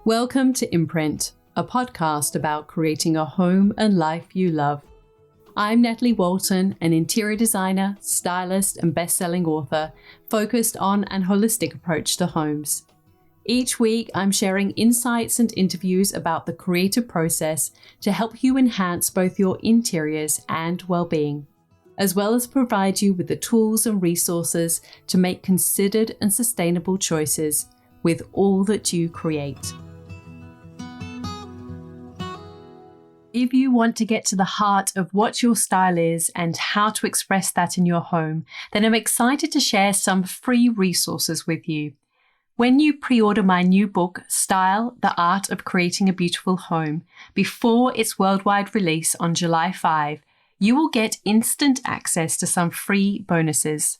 Welcome to Imprint, a podcast about creating a home and life you love. I'm Natalie Walton, an interior designer, stylist, and best-selling author focused on an holistic approach to homes. Each week, I'm sharing insights and interviews about the creative process to help you enhance both your interiors and well-being, as well as provide you with the tools and resources to make considered and sustainable choices with all that you create. If you want to get to the heart of what your style is and how to express that in your home, then I'm excited to share some free resources with you. When you pre-order my new book, Style: The Art of Creating a Beautiful Home, before its worldwide release on July 5, you will get instant access to some free bonuses.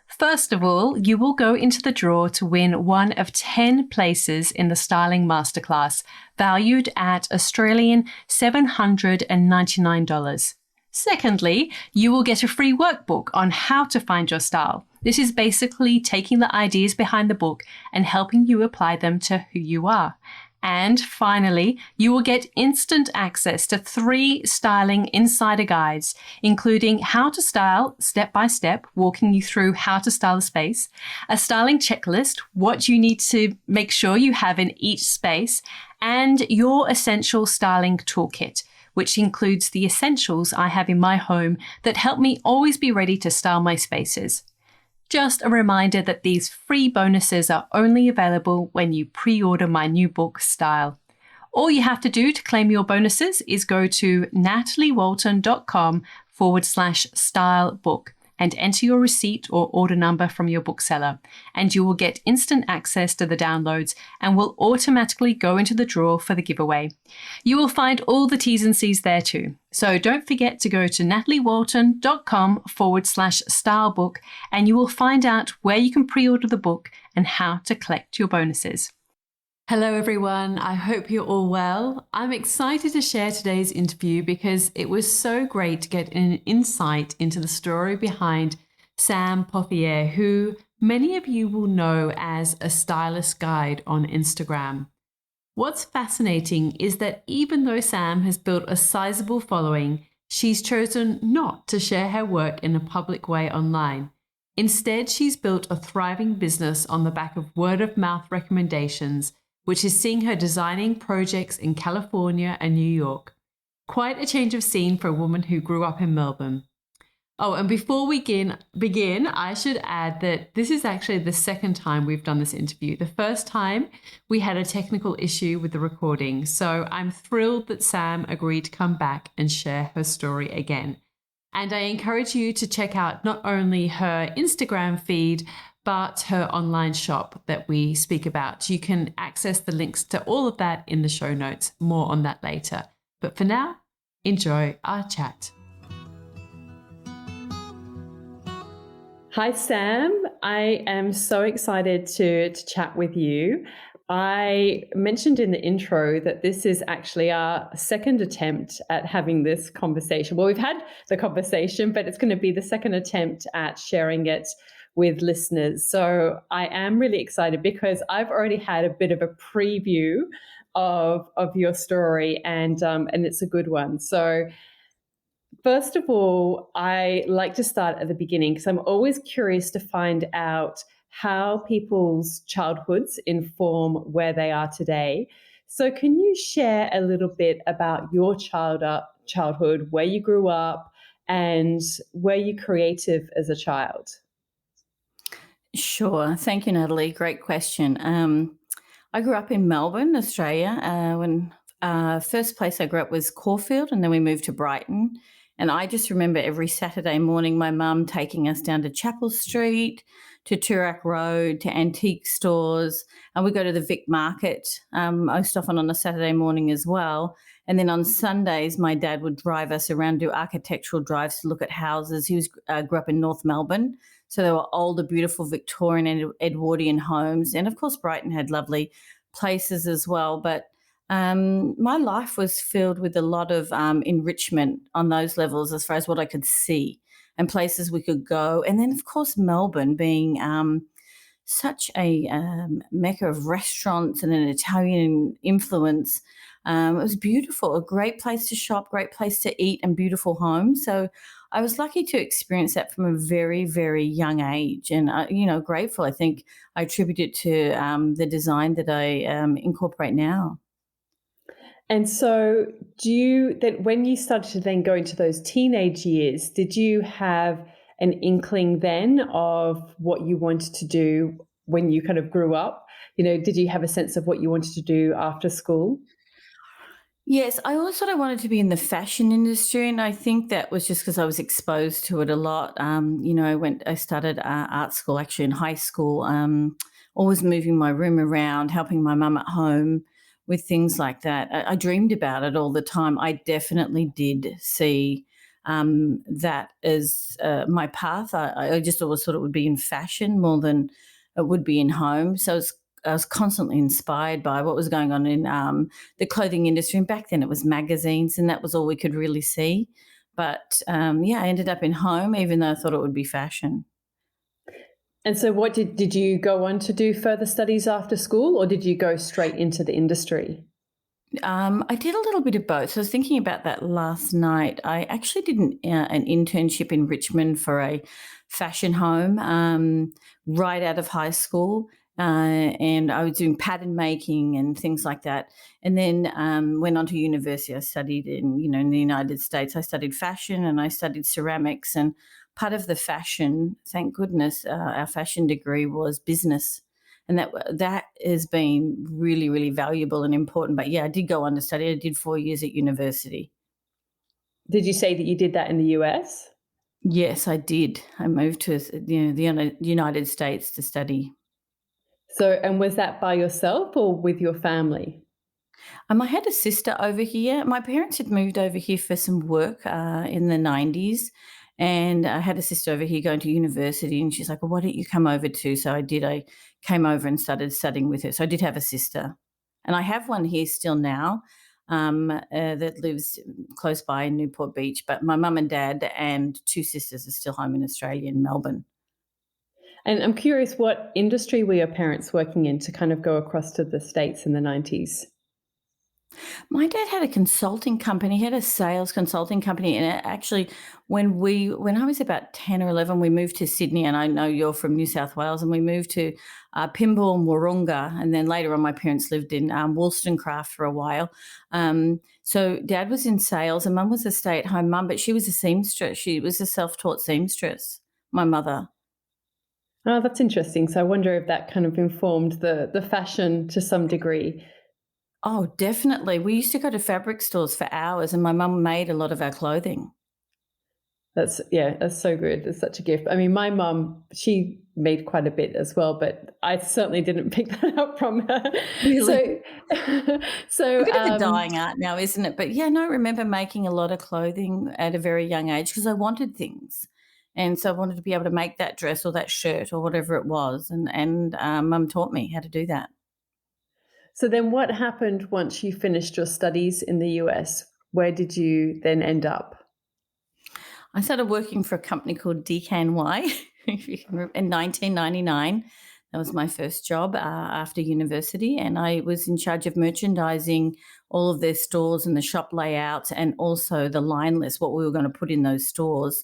First of all, you will go into the draw to win one of 10 places in the Styling Masterclass, valued at Australian $799. Secondly, you will get a free workbook on how to find your style. This is basically taking the ideas behind the book and helping you apply them to who you are. And finally, you will get instant access to 3 styling insider guides, including how to style step by step, walking you through how to style a space, a styling checklist, what you need to make sure you have in each space, and your essential styling toolkit, which includes the essentials I have in my home that help me always be ready to style my spaces. Just a reminder that these free bonuses are only available when you pre-order my new book, Style. All you have to do to claim your bonuses is go to nataliewalton.com/stylebook and enter your receipt or order number from your bookseller, and you will get instant access to the downloads and will automatically go into the draw for the giveaway. You will find all the T's and C's there too. So don't forget to go to nataliewalton.com/stylebook and you will find out where you can pre-order the book and how to collect your bonuses. Hello everyone, I hope you're all well. I'm excited to share today's interview because it was so great to get an insight into the story behind Sam Pothier, who many of you will know as a stylist guide on Instagram. What's fascinating is that even though Sam has built a sizable following, she's chosen not to share her work in a public way online. Instead, she's built a thriving business on the back of word-of-mouth recommendations, which is seeing her designing projects in California and New York. Quite a change of scene for a woman who grew up in Melbourne. Oh, and before we begin, I should add that this is actually the second time we've done this interview. The first time we had a technical issue with the recording, so I'm thrilled that Sam agreed to come back and share her story again. And I encourage you to check out not only her Instagram feed, but her online shop that we speak about. You can access the links to all of that in the show notes. More on that later. But for now, enjoy our chat. Hi, Sam. I am so excited to chat with you. I mentioned in the intro that this is actually our second attempt at having this conversation. Well, we've had the conversation, but it's going to be the second attempt at sharing it with listeners. So I am really excited because I've already had a bit of a preview of your story and it's a good one. So first of all, I like to start at the beginning because I'm always curious to find out how people's childhoods inform where they are today. So can you share a little bit about your childhood, where you grew up and were you creative as a child? Sure. Thank you, Natalie. Great question. I grew up in Melbourne, Australia. When first place I grew up was Caulfield, and then we moved to Brighton. And I just remember every Saturday morning my mum taking us down to Chapel Street, to Toorak Road, to antique stores, and we go to the Vic Market most often on a Saturday morning as well. And then on Sundays, my dad would drive us around, do architectural drives to look at houses. He grew up in North Melbourne. So there were older, beautiful Victorian and Edwardian homes. And, of course, Brighton had lovely places as well. But my life was filled with a lot of enrichment on those levels as far as what I could see and places we could go. And then, of course, Melbourne being such a mecca of restaurants and an Italian influence. It was beautiful, a great place to shop, great place to eat, and beautiful home. So I was lucky to experience that from a very, very young age, and grateful. I think I attribute it to the design that I incorporate now. And so, do you then, when you started to then go into those teenage years, did you have an inkling then of what you wanted to do when you kind of grew up? Did you have a sense of what you wanted to do after school? Yes, I always thought I wanted to be in the fashion industry, and I think that was just because I was exposed to it a lot. I started art school actually in high school, always moving my room around, helping my mum at home with things like that. I dreamed about it all the time. I definitely did see that as my path. I just always thought it would be in fashion more than it would be in home. I was constantly inspired by what was going on in the clothing industry. And back then it was magazines, and that was all we could really see. But yeah, I ended up in home, even though I thought it would be fashion. And so, what did you go on to do further studies after school, or did you go straight into the industry? I did a little bit of both. So I was thinking about that last night. I actually did an internship in Richmond for a fashion home right out of high school. And I was doing pattern making and things like that. And then went on to university. I studied in the United States. I studied fashion and I studied ceramics. And part of the fashion, thank goodness, our fashion degree was business, and that has been really, really valuable and important. But yeah, I did go on to study. I did 4 years at university. Did you say that you did that in the US? Yes, I did. I moved to the United States to study. So, and was that by yourself or with your family? I had a sister over here. My parents had moved over here for some work in the 90s. And I had a sister over here going to university, and she's like, "Well, why don't you come over too?" So I did. I came over and started studying with her. So I did have a sister. And I have one here still now that lives close by in Newport Beach. But my mum and dad and two sisters are still home in Australia, in Melbourne. And I'm curious, what industry were your parents working in to kind of go across to the States in the 90s? My dad had a consulting company. He had a sales consulting company, and actually, when I was about 10 or 11, we moved to Sydney. And I know you're from New South Wales, and we moved to Pimble and Wahroonga, and then later on, my parents lived in Wollstonecraft for a while. So Dad was in sales, and Mum was a stay-at-home mum, but she was a seamstress. She was a self-taught seamstress. My mother. Oh, that's interesting. So I wonder if that kind of informed the fashion to some degree. Oh, definitely. We used to go to fabric stores for hours, and my mum made a lot of our clothing. That's so good. It's such a gift. I mean, my mum, she made quite a bit as well, but I certainly didn't pick that up from her. Really? So, A so bit of a dying art now, isn't it? But yeah, no, I remember making a lot of clothing at a very young age because I wanted things. And so I wanted to be able to make that dress or that shirt or whatever it was. And Mum taught me how to do that. so then what happened once you finished your studies in the US? Where did you then end up? I started working for a company called DKNY if you can in 1999. That was my first job after university, and I was in charge of merchandising all of their stores and the shop layouts, and also the line list, what we were going to put in those stores.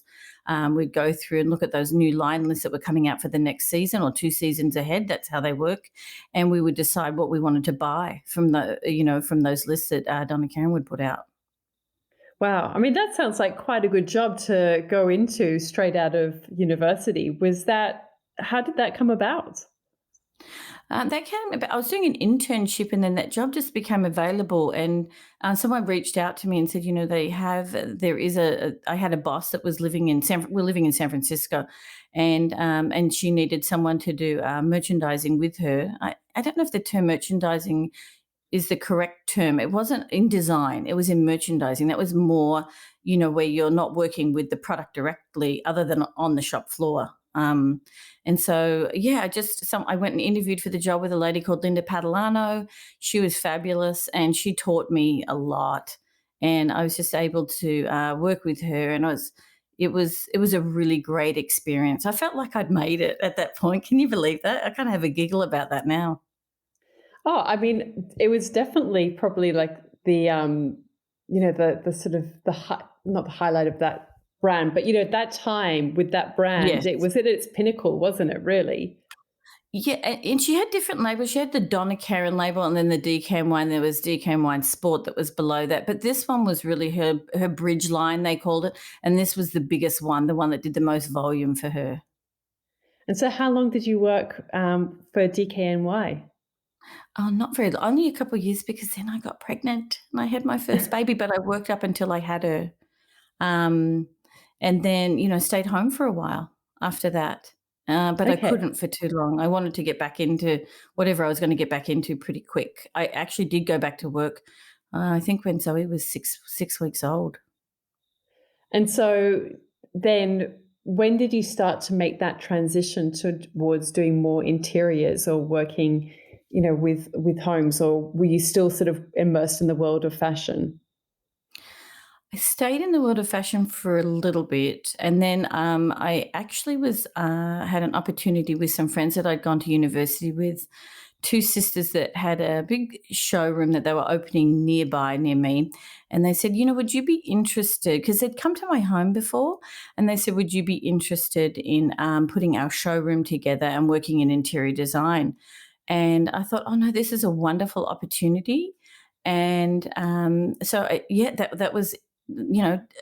We'd go through and look at those new line lists that were coming out for the next season or 2 seasons ahead. That's how they work, and we would decide what we wanted to buy from from those lists that Donna Karen would put out. Wow. I mean, that sounds like quite a good job to go into straight out of university. How did that come about? That came about. I was doing an internship, and then that job just became available. And someone reached out to me and said, there is I had a boss that was living in we're living in San Francisco, and she needed someone to do merchandising with her. I don't know if the term merchandising is the correct term. It wasn't in design, it was in merchandising. That was more, where you're not working with the product directly other than on the shop floor. And so, yeah, I went and interviewed for the job with a lady called Linda Padalano. She was fabulous and she taught me a lot. And I was just able to work with her. And it was a really great experience. I felt like I'd made it at that point. Can you believe that? I kind of have a giggle about that now. Oh, I mean, it was definitely probably like the sort of not the highlight of that brand, but at that time with that brand, Yes. it was at its pinnacle, wasn't it? Really. Yeah, and she had different labels. She had the Donna Karan label and then the Decam Wine. There was Decam Wine Sport that was below that. But this one was really her bridge line, they called it. And this was the biggest one, the one that did the most volume for her. And so, how long did you work for DKNY? Oh, not very only a couple of years because then I got pregnant and I had my first baby, but I worked up until I had her. Um, and then, stayed home for a while after that. But I Okay. couldn't for too long. I wanted to get back into whatever I was going to get back into pretty quick. I actually did go back to work, I think when Zoe was six weeks old. And so then when did you start to make that transition towards doing more interiors or working, with homes, or were you still sort of immersed in the world of fashion? I stayed in the world of fashion for a little bit, and then I actually was had an opportunity with some friends that I'd gone to university with, two sisters that had a big showroom that they were opening nearby near me, and they said, "Would you be interested?" Because they'd come to my home before, and they said, "Would you be interested in putting our showroom together and working in interior design?" And I thought, "Oh no, this is a wonderful opportunity." And yeah, that was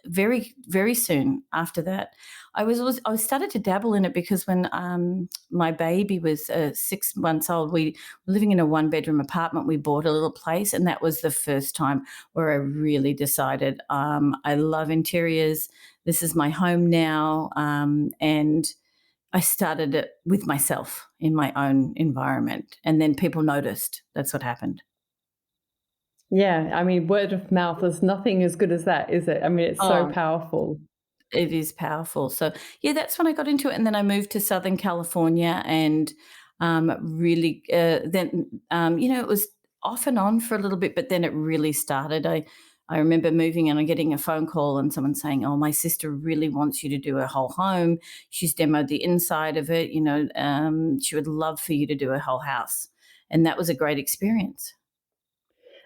very very soon after that. I started to dabble in it because when my baby was 6 months old, we were living in a one bedroom apartment. We bought a little place, and that was the first time where I really decided I love interiors. This is my home now, and I started it with myself in my own environment, and then people noticed. That's what happened. Yeah, I mean, word of mouth, there's nothing as good as that, is it? I mean, it's so Oh, powerful. it is powerful. So, yeah, that's when I got into it, and then I moved to Southern California, and really, then it was off and on for a little bit, but then it really started. I remember moving and getting a phone call and someone saying, "Oh, my sister really wants you to do her whole home. She's demoed the inside of it. She would love for you to do her whole house," and that was a great experience.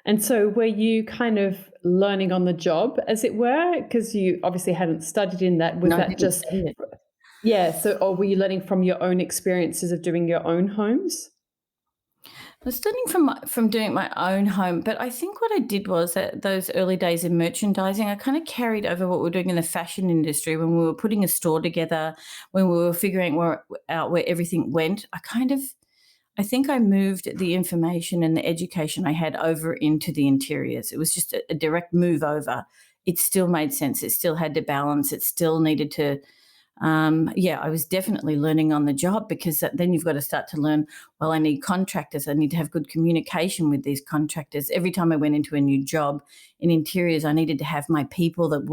And so were you kind of learning on the job, as it were? Because you obviously hadn't studied in that. Was No, I that didn't just, study it. yeah, so, or were you learning from your own experiences of doing your own homes? I was studying from doing my own home, but I think what I did was that those early days in merchandising, I kind of carried over what we are doing in the fashion industry when we were putting a store together, when we were figuring out where everything went. I think I moved the information and the education I had over into the interiors. It was just a direct move over. It still made sense. It still had to balance. It still needed to yeah, I was definitely learning on the job because then you've got to start to learn. Well, I need contractors. I need to have good communication with these contractors. Every time I went into a new job in interiors, I needed to have my people that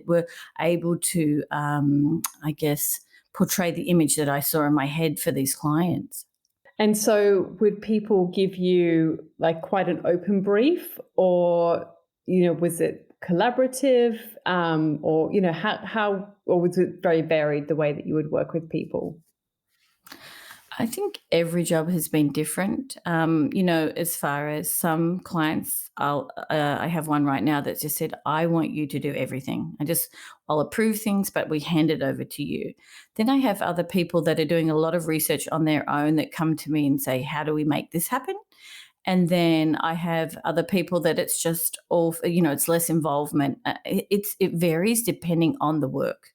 were able to, I guess, portray the image that I saw in my head for these clients. And so would people give you like quite an open brief, or, was it collaborative? Or, or was it very varied the way that you would work with people? I think every job has been different. As far as some clients, I have one right now that just said, "I want you to do everything. I'll approve things, but we hand it over to you." Then I have other people that are doing a lot of research on their own that come to me and say, "How do we make this happen?" And then I have other people that it's just all, it's less involvement. It varies depending on the work,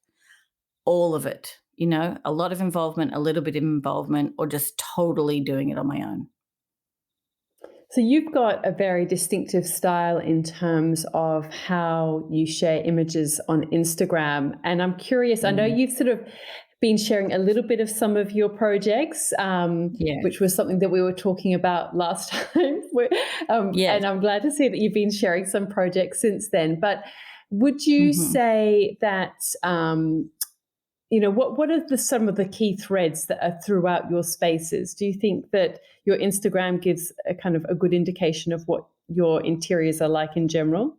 all of it, a lot of involvement, a little bit of involvement, or just totally doing it on my own. So you've got a very distinctive style in terms of how you share images on Instagram. And I'm curious, I know Mm. you've sort of been sharing a little bit of some of your projects, Yeah. which was something that we were talking about last time. Yes. And I'm glad to see that you've been sharing some projects since then. But would you Mhm. say that what are some of the key threads that are throughout your spaces? Do you think that your Instagram gives a kind of a good indication of what your interiors are like in general?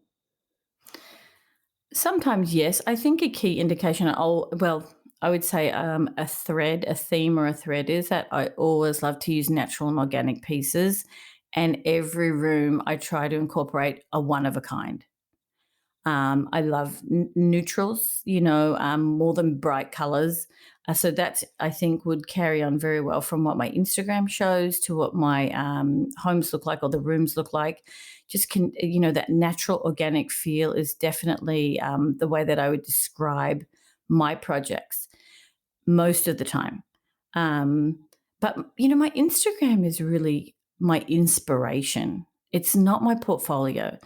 Sometimes, yes. I think a key indication, I would say a theme or a thread is that I always love to use natural and organic pieces. And every room I try to incorporate a one of a kind. I love neutrals, more than bright colors. So that's, I think, would carry on very well from what my Instagram shows to what my homes look like or the rooms look like. Just that natural organic feel is definitely the way that I would describe my projects most of the time. Um, but my Instagram is really my inspiration. It's not my portfolio.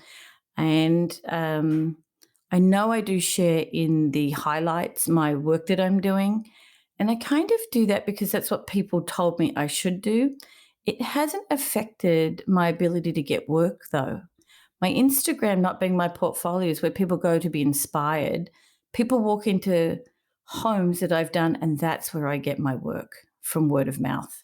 And I know I do share in the highlights my work that I'm doing. And I kind of do that because that's what people told me I should do. It hasn't affected my ability to get work, though. My Instagram not being my portfolio is where people go to be inspired. People walk into homes that I've done, and that's where I get my work from word of mouth.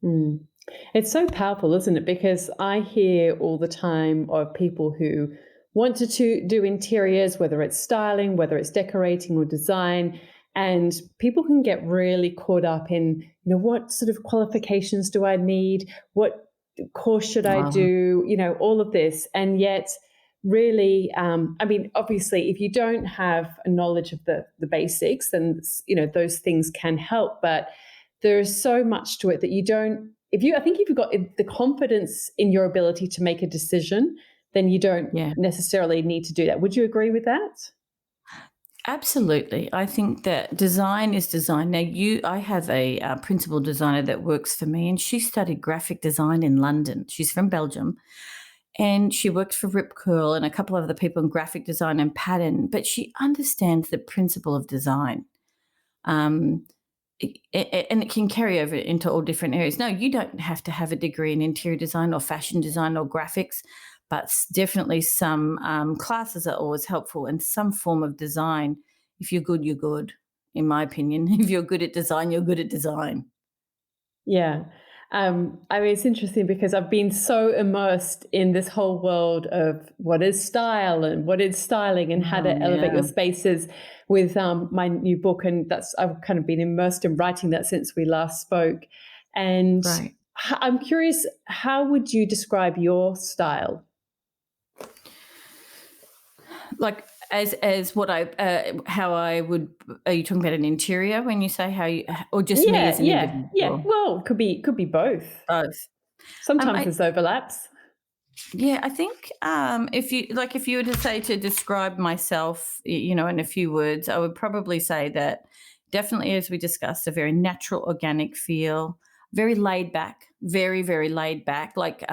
Mm. It's so powerful, isn't it? Because I hear all the time of people who wanted to do interiors, whether it's styling, whether it's decorating or design, and people can get really caught up in, what sort of qualifications do I need? What course should I Um, do? All of this. And yet, really, I mean, obviously, if you don't have a knowledge of the basics, then, those things can help. But there's so much to it that you don't I think if you've got the confidence in your ability to make a decision, then you don't yeah. necessarily need to do that. Would you agree with that? Absolutely. I think that design is design. Now, I have a principal designer that works for me, and she studied graphic design in London. She's from Belgium, and she worked for Rip Curl and a couple of other people in graphic design and pattern. But she understands the principle of design. Um, and it can carry over into all different areas. No, you don't have to have a degree in interior design or fashion design or graphics, but definitely some classes are always helpful and some form of design. If you're good, you're good, in my opinion. If you're good at design, you're good at design. Yeah. I mean, it's interesting because I've been so immersed in this whole world of what is style and what is styling and how Oh, to elevate yeah. your spaces with my new book. And I've kind of been immersed in writing that since we last spoke. And Right. I'm curious, how would you describe your style? Like as what I how I would, are you talking about an interior when you say how you, or just me Yeah, as an yeah, yeah. individual? Well, could be both. Both. Sometimes I there's overlaps. Yeah, I think if you were to say to describe myself, in a few words, I would probably say that definitely, as we discussed, a very natural, organic feel, very laid back, very, very laid back, like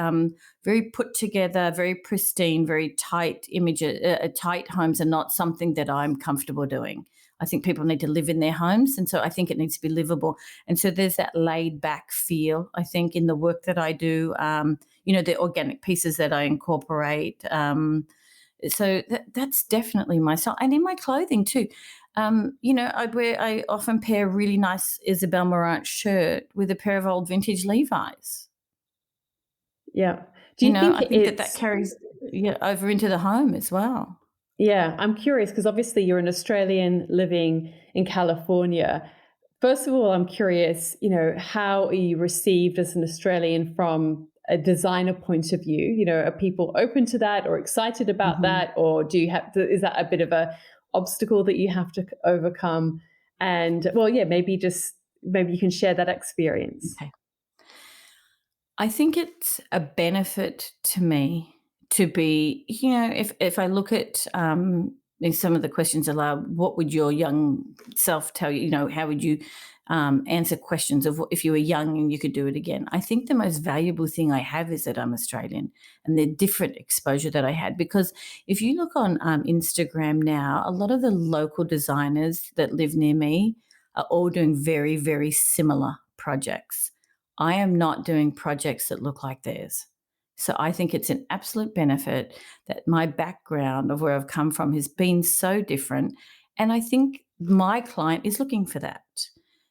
very put together, very pristine, very tight images. Tight homes are not something that I'm comfortable doing. I think people need to live in their homes, and so I think it needs to be livable. And so there's that laid back feel, I think, in the work that I do. The organic pieces that I incorporate. So that's definitely my style, and in my clothing too. I often pair a really nice Isabel Marant shirt with a pair of old vintage Levi's. Yeah. Do you think I think that it's carries, yeah, over into the home as well. Yeah, I'm curious because obviously you're an Australian living in California. First of all, I'm curious, how are you received as an Australian from a designer point of view? Are people open to that or excited about Mhm. that, or is that a bit of a obstacle that you have to overcome? And well, yeah, maybe you can share that experience. Okay. I think it's a benefit to me to be, if I look at in some of the questions aloud, what would your young self tell you? How would you answer questions of if you were young and you could do it again? I think the most valuable thing I have is that I'm Australian and the different exposure that I had. Because if you look on Instagram now, a lot of the local designers that live near me are all doing very, very similar projects. I am not doing projects that look like theirs. So I think it's an absolute benefit that my background of where I've come from has been so different. And I think my client is looking for that.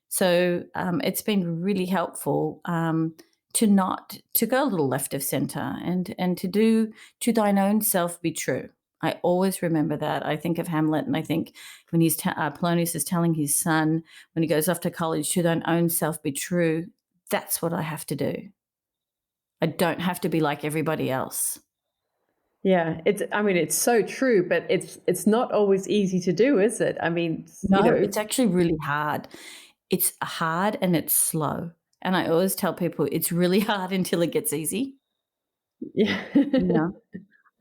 So it's been really helpful to not to go a little left of center and to do to thine own self be true. I always remember that. I think of Hamlet, and I think when Polonius is telling his son when he goes off to college, to thine own self be true. That's what I have to do. I don't have to be like everybody else. Yeah, I mean, it's so true, but it's not always easy to do, is it? I mean, No, it's actually really hard. It's hard and it's slow. And I always tell people it's really hard until it gets easy, yeah. you know?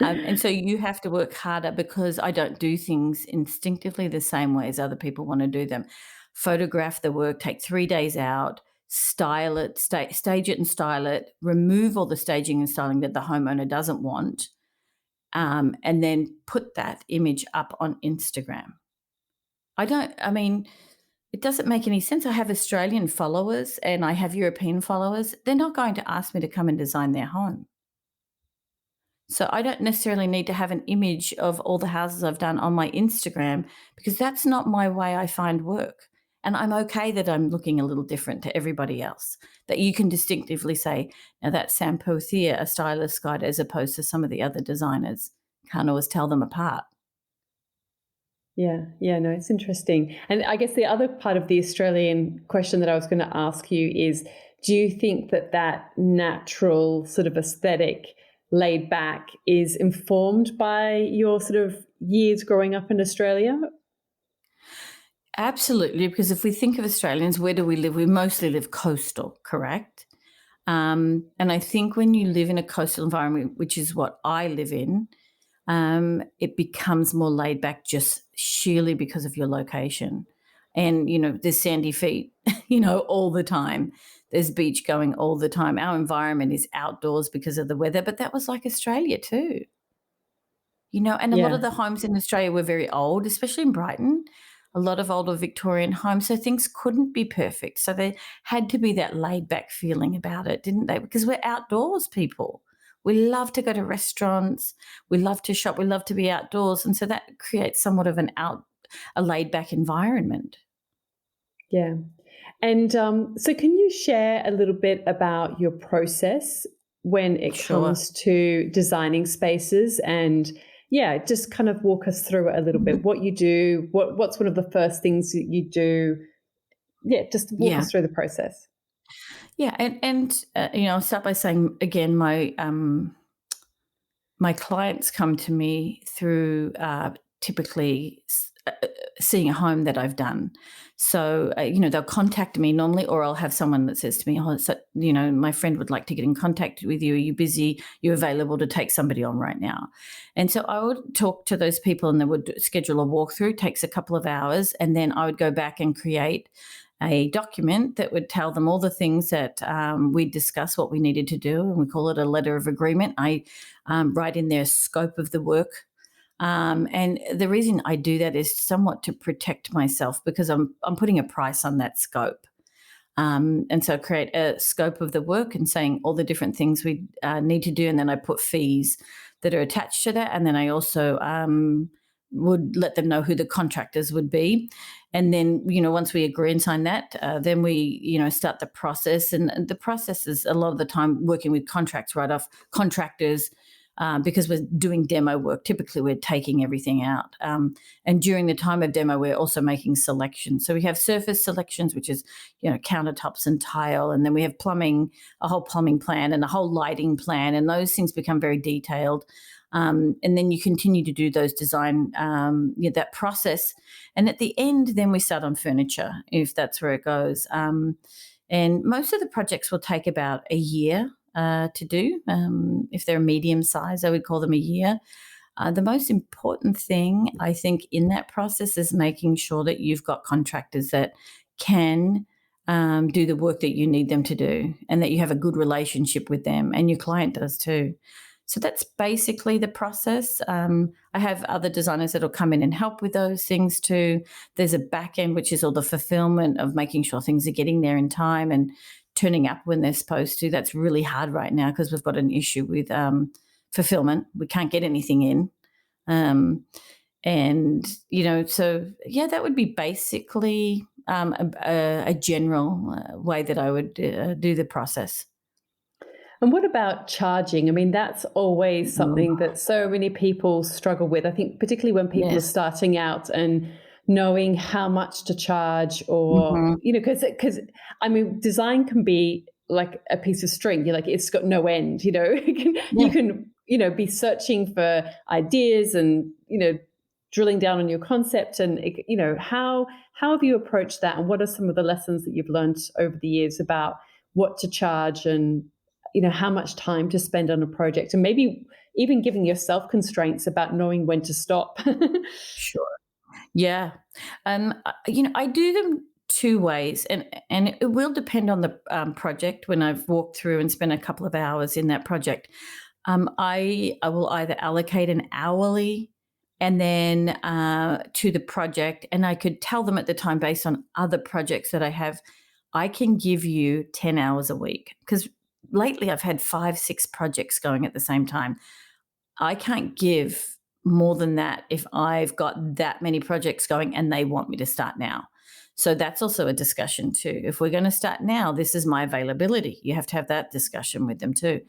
And so you have to work harder because I don't do things instinctively the same way as other people want to do them. Photograph the work, take 3 days out, style it, stage it and style it, remove all the staging and styling that the homeowner doesn't want, and then put that image up on Instagram. I mean, it doesn't make any sense. I have Australian followers and I have European followers. They're not going to ask me to come and design their home. So I don't necessarily need to have an image of all the houses I've done on my Instagram because that's not my way I find work. And I'm okay that I'm looking a little different to everybody else. That you can distinctively say, now that's Sam Pothier, a stylist guide, as opposed to some of the other designers. Can't always tell them apart. Yeah, yeah, no, it's interesting. And I guess the other part of the Australian question that I was going to ask you is, do you think that that natural sort of aesthetic, laid back, is informed by your sort of years growing up in Australia? Absolutely, because if we think of Australians, where do we live? We mostly live coastal, correct? And I think when you live in a coastal environment, which is what I live in, it becomes more laid back just sheerly because of your location. And, there's sandy feet, all the time. There's beach going all the time. Our environment is outdoors because of the weather, but that was like Australia too. And a lot of Yeah, the homes in Australia were very old, especially in Brighton, a lot of older Victorian homes. So things couldn't be perfect. So there had to be that laid back feeling about it, didn't they? Because we're outdoors people. We love to go to restaurants. We love to shop. We love to be outdoors. And so that creates somewhat of a laid back environment. yeah. And so, can you share a little bit about your process when it Sure. comes to designing spaces? And yeah, just kind of walk us through it a little bit. Mhm. What you do, what's one of the first things that you do? Yeah, just walk Yeah. us through the process. Yeah. And I'll start by saying again, my clients come to me through typically seeing a home that I've done. So, they'll contact me normally, or I'll have someone that says to me, oh, so, my friend would like to get in contact with you. Are you busy? You available to take somebody on right now? And so I would talk to those people and they would schedule a walkthrough. It takes a couple of hours. And then I would go back and create a document that would tell them all the things that we discussed, what we needed to do, and we call it a letter of agreement. I write in their scope of the work. And the reason I do that is somewhat to protect myself because I'm putting a price on that scope. And so I create a scope of the work and saying all the different things we need to do. And then I put fees that are attached to that. And then I also would let them know who the contractors would be. And then, once we agree and sign that, then we, start the process. And the process is a lot of the time working with contracts right off, contractors, because we're doing demo work. Typically, we're taking everything out. And during the time of demo, we're also making selections. So we have surface selections, which is, countertops and tile. And then we have plumbing, a whole plumbing plan and a whole lighting plan. And those things become very detailed. And then you continue to do those design, that process. And at the end, then we start on furniture, if that's where it goes. And most of the projects will take about a year to do. If they're medium size, I would call them a year. The most important thing, I think, in that process is making sure that you've got contractors that can do the work that you need them to do and that you have a good relationship with them and your client does too. So that's basically the process. I have other designers that will come in and help with those things too. There's a back end, which is all the fulfillment of making sure things are getting there in time and turning up when they're supposed to. That's really hard right now because we've got an issue with fulfillment. We can't get anything in. So yeah, that would be basically a general way that I would do the process. And what about charging? I mean, that's always Mm, something that so many people struggle with. I think particularly when people are yes. starting out and knowing how much to charge, or Mhm. because I mean, design can be like a piece of string. You're like, it's got no end. You Yeah. can be searching for ideas and drilling down on your concept, and how have you approached that, and what are some of the lessons that you've learned over the years about what to charge, and how much time to spend on a project, and maybe even giving yourself constraints about knowing when to stop. Sure. Yeah. I do them 2 ways, and it will depend on the, project when I've walked through and spent a couple of hours in that project. I will either allocate an hourly and then, to the project, and I could tell them at the time based on other projects that I have, I can give you 10 hours a week because lately I've had 5, 6 projects going at the same time. I can't give more than that if I've got that many projects going and they want me to start now. So that's also a discussion too. If we're going to start now, this is my availability. You have to have that discussion with them too.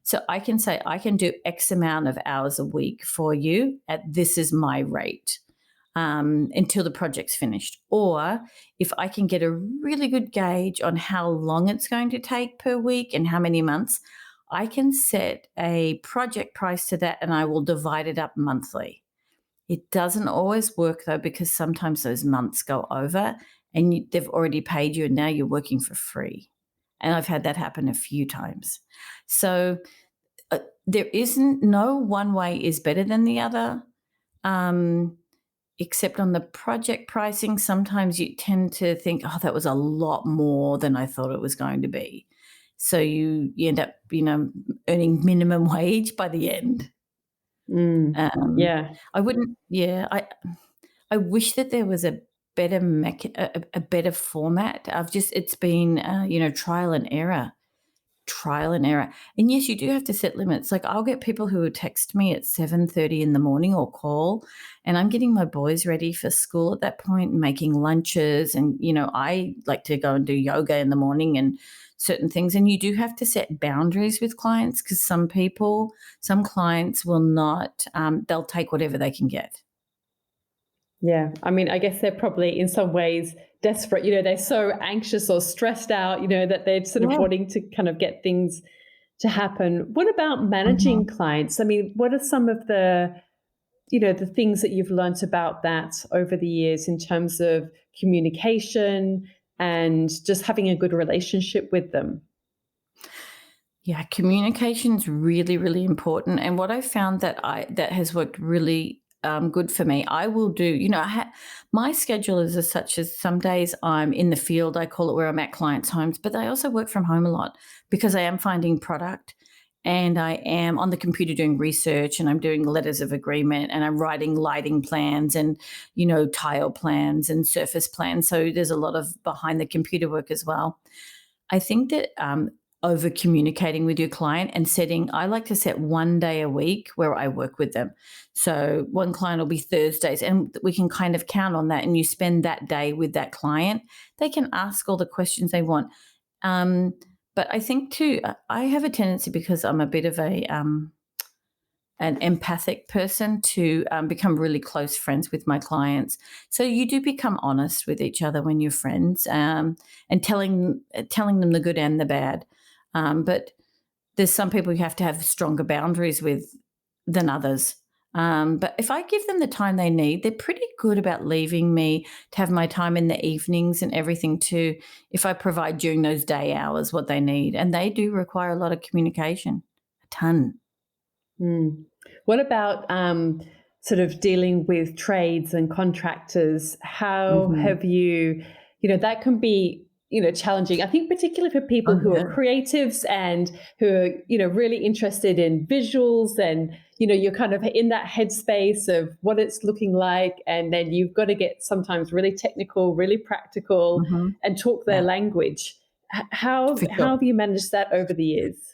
So I can say, I can do X amount of hours a week for you at this is my rate, until the project's finished. Or if I can get a really good gauge on how long it's going to take per week and how many months, I can set a project price to that and I will divide it up monthly. It doesn't always work though, because sometimes those months go over and they've already paid you and now you're working for free. And I've had that happen a few times. So there isn't, no one way is better than the other. Um, Except on the project pricing, sometimes you tend to think, oh, that was a lot more than I thought it was going to be. So you end up, earning minimum wage by the end. Mm, Um, yeah. I wouldn't, yeah, I wish that there was a better a better format. It's been, trial and error. Trial and error. And yes, you do have to set limits. Like I'll get people who will text me at 7:30 in the morning or call, and I'm getting my boys ready for school at that point and making lunches. And, I like to go and do yoga in the morning and certain things. And you do have to set boundaries with clients because some clients will not, they'll take whatever they can get. Yeah. I mean, I guess they're probably in some ways desperate. They're so anxious or stressed out, that they're sort of Yeah. wanting to kind of get things to happen. What about Mhm. managing clients? I mean, what are some of the things that you've learnt about that over the years in terms of communication and just having a good relationship with them? Yeah, communication is really, really important. And what I found that has worked really, good for me, I will do. My schedule is as such as some days I'm in the field. I call it where I'm at clients' homes, but I also work from home a lot because I am finding product, and I am on the computer doing research, and I'm doing letters of agreement, and I'm writing lighting plans and tile plans and surface plans. So there's a lot of behind the computer work as well. I think that, over communicating with your client and I like to set 1 day a week where I work with them. So one client will be Thursdays, and we can kind of count on that. And you spend that day with that client. They can ask all the questions they want. Um, but I think too, I have a tendency, because I'm a bit of an empathic person, to become really close friends with my clients. So you do become honest with each other when you're friends, and telling them the good and the bad. But there's some people you have to have stronger boundaries with than others. But if I give them the time they need, they're pretty good about leaving me to have my time in the evenings and everything too. If I provide during those day hours what they need, and they do require a lot of communication, a ton. Mm. What about sort of dealing with trades and contractors? How Hmm. have that can be, challenging. I think particularly for people Oh who are yeah. creatives and who are, really interested in visuals, and, you're kind of in that headspace of what it's looking like. And then you've got to get sometimes really technical, really practical, Hmm. and talk their Yeah, language. How, for how sure. have you managed that over the years?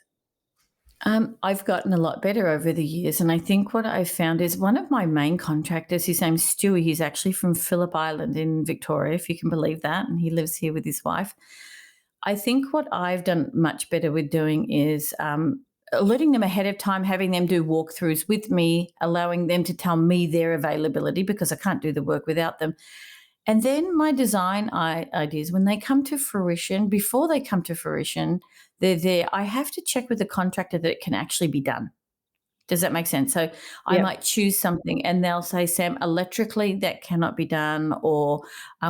I've gotten a lot better over the years, and I think what I've found is one of my main contractors, his name's Stewie, he's actually from Phillip Island in Victoria, if you can believe that, and he lives here with his wife. I think what I've done much better with doing is letting them ahead of time, having them do walkthroughs with me, allowing them to tell me their availability because I can't do the work without them. And then my design ideas, when they come to fruition, before they come to fruition, they're there. I have to check with the contractor that it can actually be done. Does that make sense? So I Yeah. might choose something and they'll say, Sam, electrically that cannot be done, or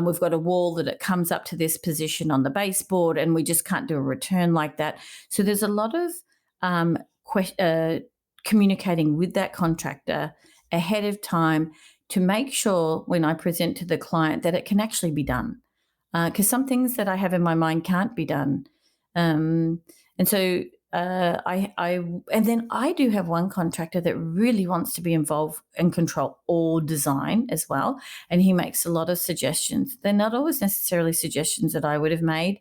we've got a wall that it comes up to this position on the baseboard and we just can't do a return like that. So there's a lot of um, communicating with that contractor ahead of time to make sure when I present to the client that it can actually be done. Because some things that I have in my mind can't be done. Um, and so and then I do have one contractor that really wants to be involved and control all design as well, and he makes a lot of suggestions. They're not always necessarily suggestions that I would have made,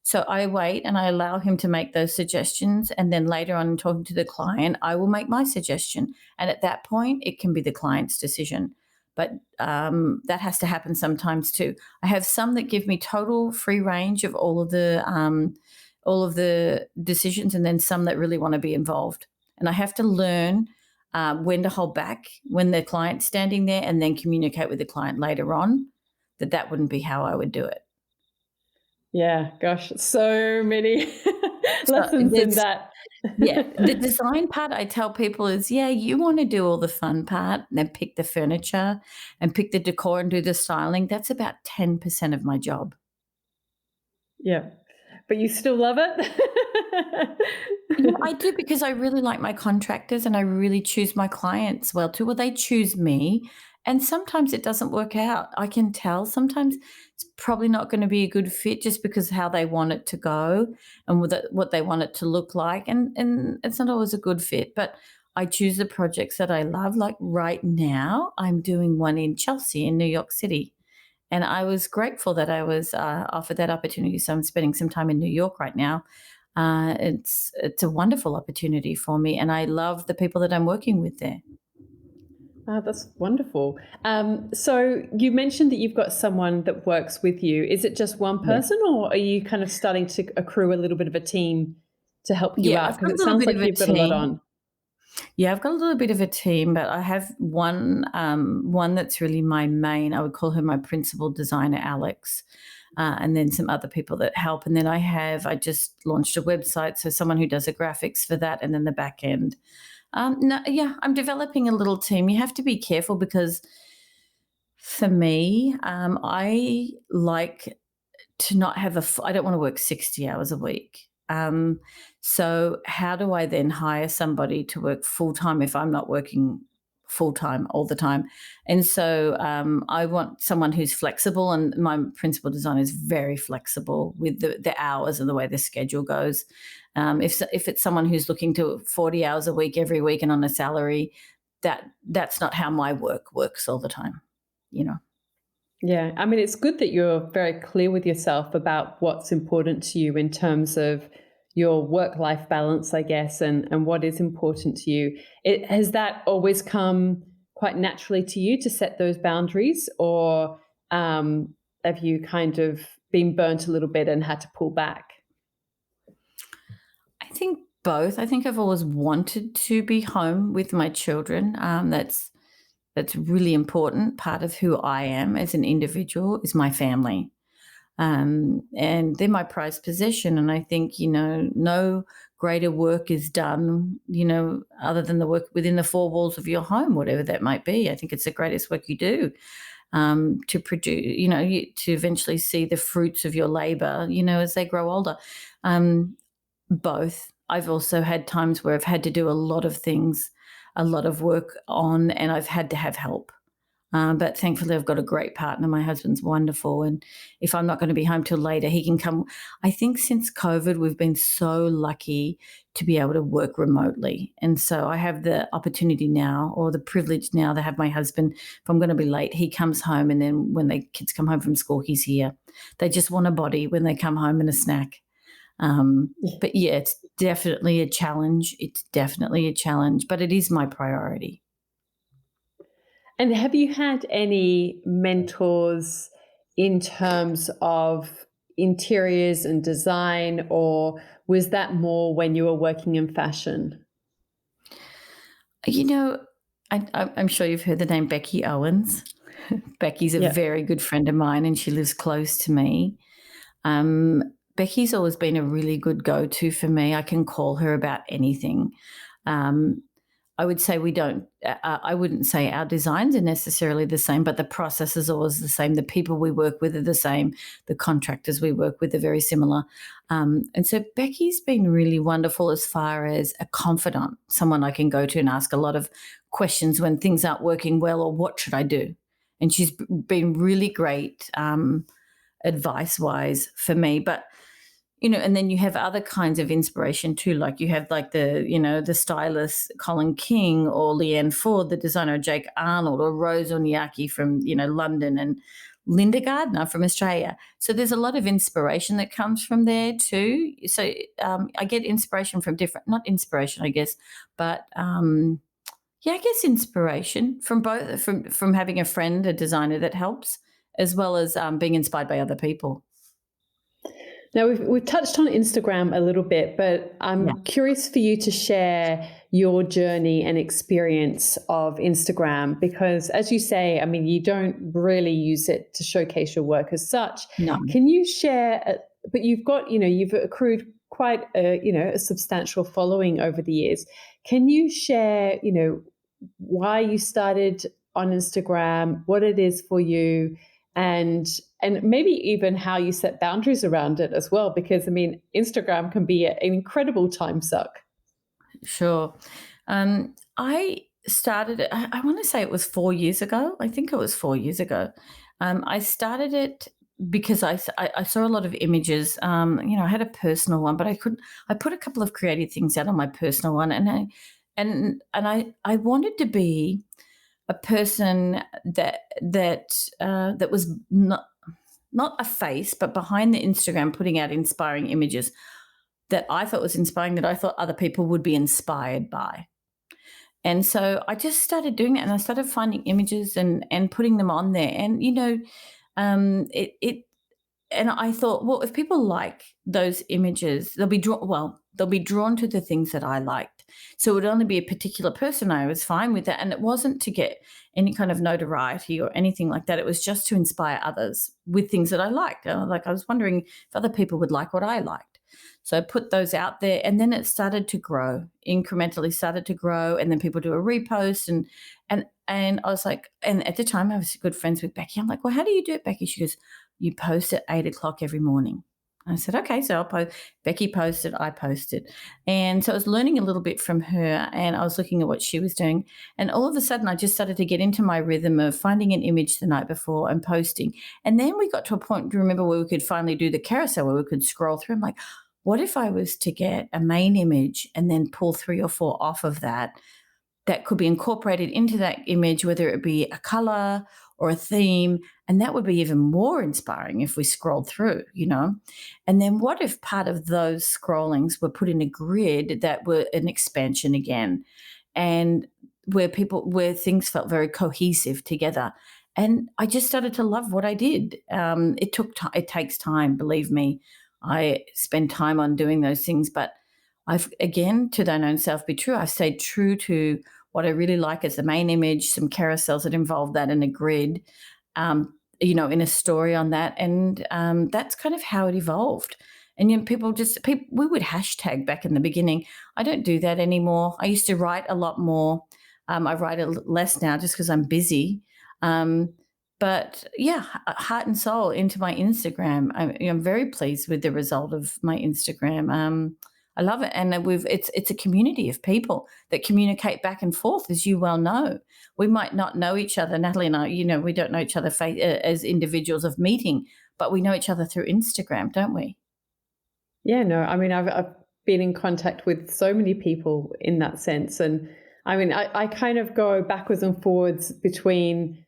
so I wait and I allow him to make those suggestions, and then later on in talking to the client, I will make my suggestion, and at that point, it can be the client's decision. But that has to happen sometimes too. I have some that give me total free range of all of the decisions, and then some that really want to be involved. And I have to learn when to hold back when the client's standing there, and then communicate with the client later on that that wouldn't be how I would do it. Yeah, gosh, so many So lessons in there's that. yeah, the design part I tell people is, yeah, you want to do all the fun part and then pick the furniture and pick the decor and do the styling. That's about 10% of my job. Yeah, but you still love Yeah, I it? do because I really like my contractors and I really choose my clients well too. Well, they choose me. And sometimes it doesn't work out. I can tell sometimes it's probably not going to be a good fit just because how they want it to go and what they want it to look like. And it's not always a good fit. But I choose the projects that I love. Like right now, I'm doing one in Chelsea in New York City. And I was grateful that I was offered that opportunity. So I'm spending some time in New York right now. It's a wonderful opportunity for me, and I love the people that I'm working with there. Oh, that's wonderful. So you mentioned that you've got someone that works with you. Is it just one Yeah, person, or are you kind of starting to accrue a little bit of a team to help you yeah. out? I've Because got a it little sounds bit like of a you've got a lot team. on. Yeah, I've got a little bit of a team, but I have one that's really my main. I would call her my principal designer, Alex, and then some other people that help. And then I just launched a website, so someone who does the graphics for that, and then the back end. No, yeah, I'm developing a little team. You have to be careful because for me, I like to not have I don't want to work 60 hours a week. So how do I then hire somebody to work full time if I'm not working full time all the time? And so I want someone who's flexible, and my principal designer is very flexible with the hours and the way the schedule goes. If it's someone who's looking to 40 hours a week every week and on a salary, that's not how my work works all the time, you know. Yeah, I mean, it's good that you're very clear with yourself about what's important to you in terms of your work-life balance, I guess, and what is important to you. Has that always come quite naturally to you to set those boundaries, or have you kind of been burnt a little bit and had to pull back? I think both. I think I've always wanted to be home with my children. That's really important. Part of who I am as an individual is my family, and they're my prized possession. And I think no greater work is done, other than the work within the four walls of your home, whatever that might be. I think it's the greatest work you do to produce, to eventually see the fruits of your labor, as they grow older. Um, both. I've also had times where I've had to do a lot of things, a lot of work on, and I've had to have help. But thankfully, I've got a great partner. My husband's wonderful. And if I'm not going to be home till later, he can come. I think since COVID, we've been so lucky to be able to work remotely. And so I have the opportunity now, or the privilege now, to have my husband. If I'm going to be late, he comes home. And then when the kids come home from school, he's here. They just want a body when they come home and a snack. But yeah, it's definitely a challenge. It's definitely a challenge, but it is my priority. And have you had any mentors in terms of, interiors and design, or was that more when you were working in fashion? You know, I'm sure you've heard the name Becky Owens. Becky's a Yeah. very good friend of mine, and she lives close to me. Becky's always been a really good go-to for me. I can call her about anything. Um, I would say we don't. I wouldn't say our designs are necessarily the same, but the process is always the same. The people we work with are the same. The contractors we work with are very similar. And so Becky's been really wonderful as far as a confidant, someone I can go to and ask a lot of questions when things aren't working well, or what should I do. And she's been really great advice wise for me. But and then you have other kinds of inspiration too. Like you have like the stylist Colin King, or Leanne Ford, the designer Jake Arnold, or Rose Onyaki from, London, and Linda Gardner from Australia. So there's a lot of inspiration that comes from there too. So I get inspiration from not inspiration, I guess, but yeah, I guess inspiration from both, from having a friend, a designer that helps, as well as being inspired by other people. Now, we've touched on Instagram a little bit, but Yeah. I'm curious for you to share your journey and experience of Instagram because, as you say, I mean, you don't really use it to showcase your work as such. No. Can you share? But you've got, you've accrued quite a substantial following over the years. Can you share, why you started on Instagram, what it is for you, and maybe even how you set boundaries around it as well, because I mean Instagram can be an incredible time suck. Sure. I started it, I want to say it was 4 years ago. I think it was 4 years ago. I started it because I saw a lot of images. I had a personal one, but I put a couple of creative things out on my personal one, and I wanted to be a person that was not a face, but behind the Instagram, putting out inspiring images that I thought was inspiring, that I thought other people would be inspired by. And so I just started doing that, and I started finding images and putting them on there. And it and I thought, well, if people like those images, they'll be drawn to the things that I liked. So it would only be a particular person. I was fine with that, and it wasn't to get any kind of notoriety or anything like that. It was just to inspire others with things that I liked. Like I was wondering if other people would like what I liked. So I put those out there, and then it started to grow, incrementally started to grow, and then people do a repost, and I was like, and at the time I was good friends with Becky. I'm like, well, how do you do it, Becky? She goes, you post at 8 o'clock every morning. I said, okay, so I'll post. Becky posted, I posted. And so I was learning a little bit from her, and I was looking at what she was doing. And all of a sudden, I just started to get into my rhythm of finding an image the night before and posting. And then we got to a point, do you remember, where we could finally do the carousel, where we could scroll through. I'm like, what if I was to get a main image and then pull 3 or 4 off of that could be incorporated into that image, whether it be a color or a theme. And that would be even more inspiring if we scrolled through. And then what if part of those scrollings were put in a grid that were an expansion again, and where things felt very cohesive together. And I just started to love what I did. It takes time, believe me. I spend time on doing those things, but I've, again, to thine own self be true, I've stayed true to what I really like as the main image, some carousels that involve that in a grid, in a story on that. And that's kind of how it evolved. And we would hashtag back in the beginning. I don't do that anymore. I used to write a lot more. I write less now just because I'm busy. But yeah, heart and soul into my Instagram. I'm very pleased with the result of my Instagram. I love it, and it's a community of people that communicate back and forth, as you well know. We might not know each other, Natalie and I. We don't know each other as individuals of meeting, but we know each other through Instagram, don't we? Yeah, no, I mean, I've been in contact with so many people in that sense. And I mean, I kind of go backwards and forwards between,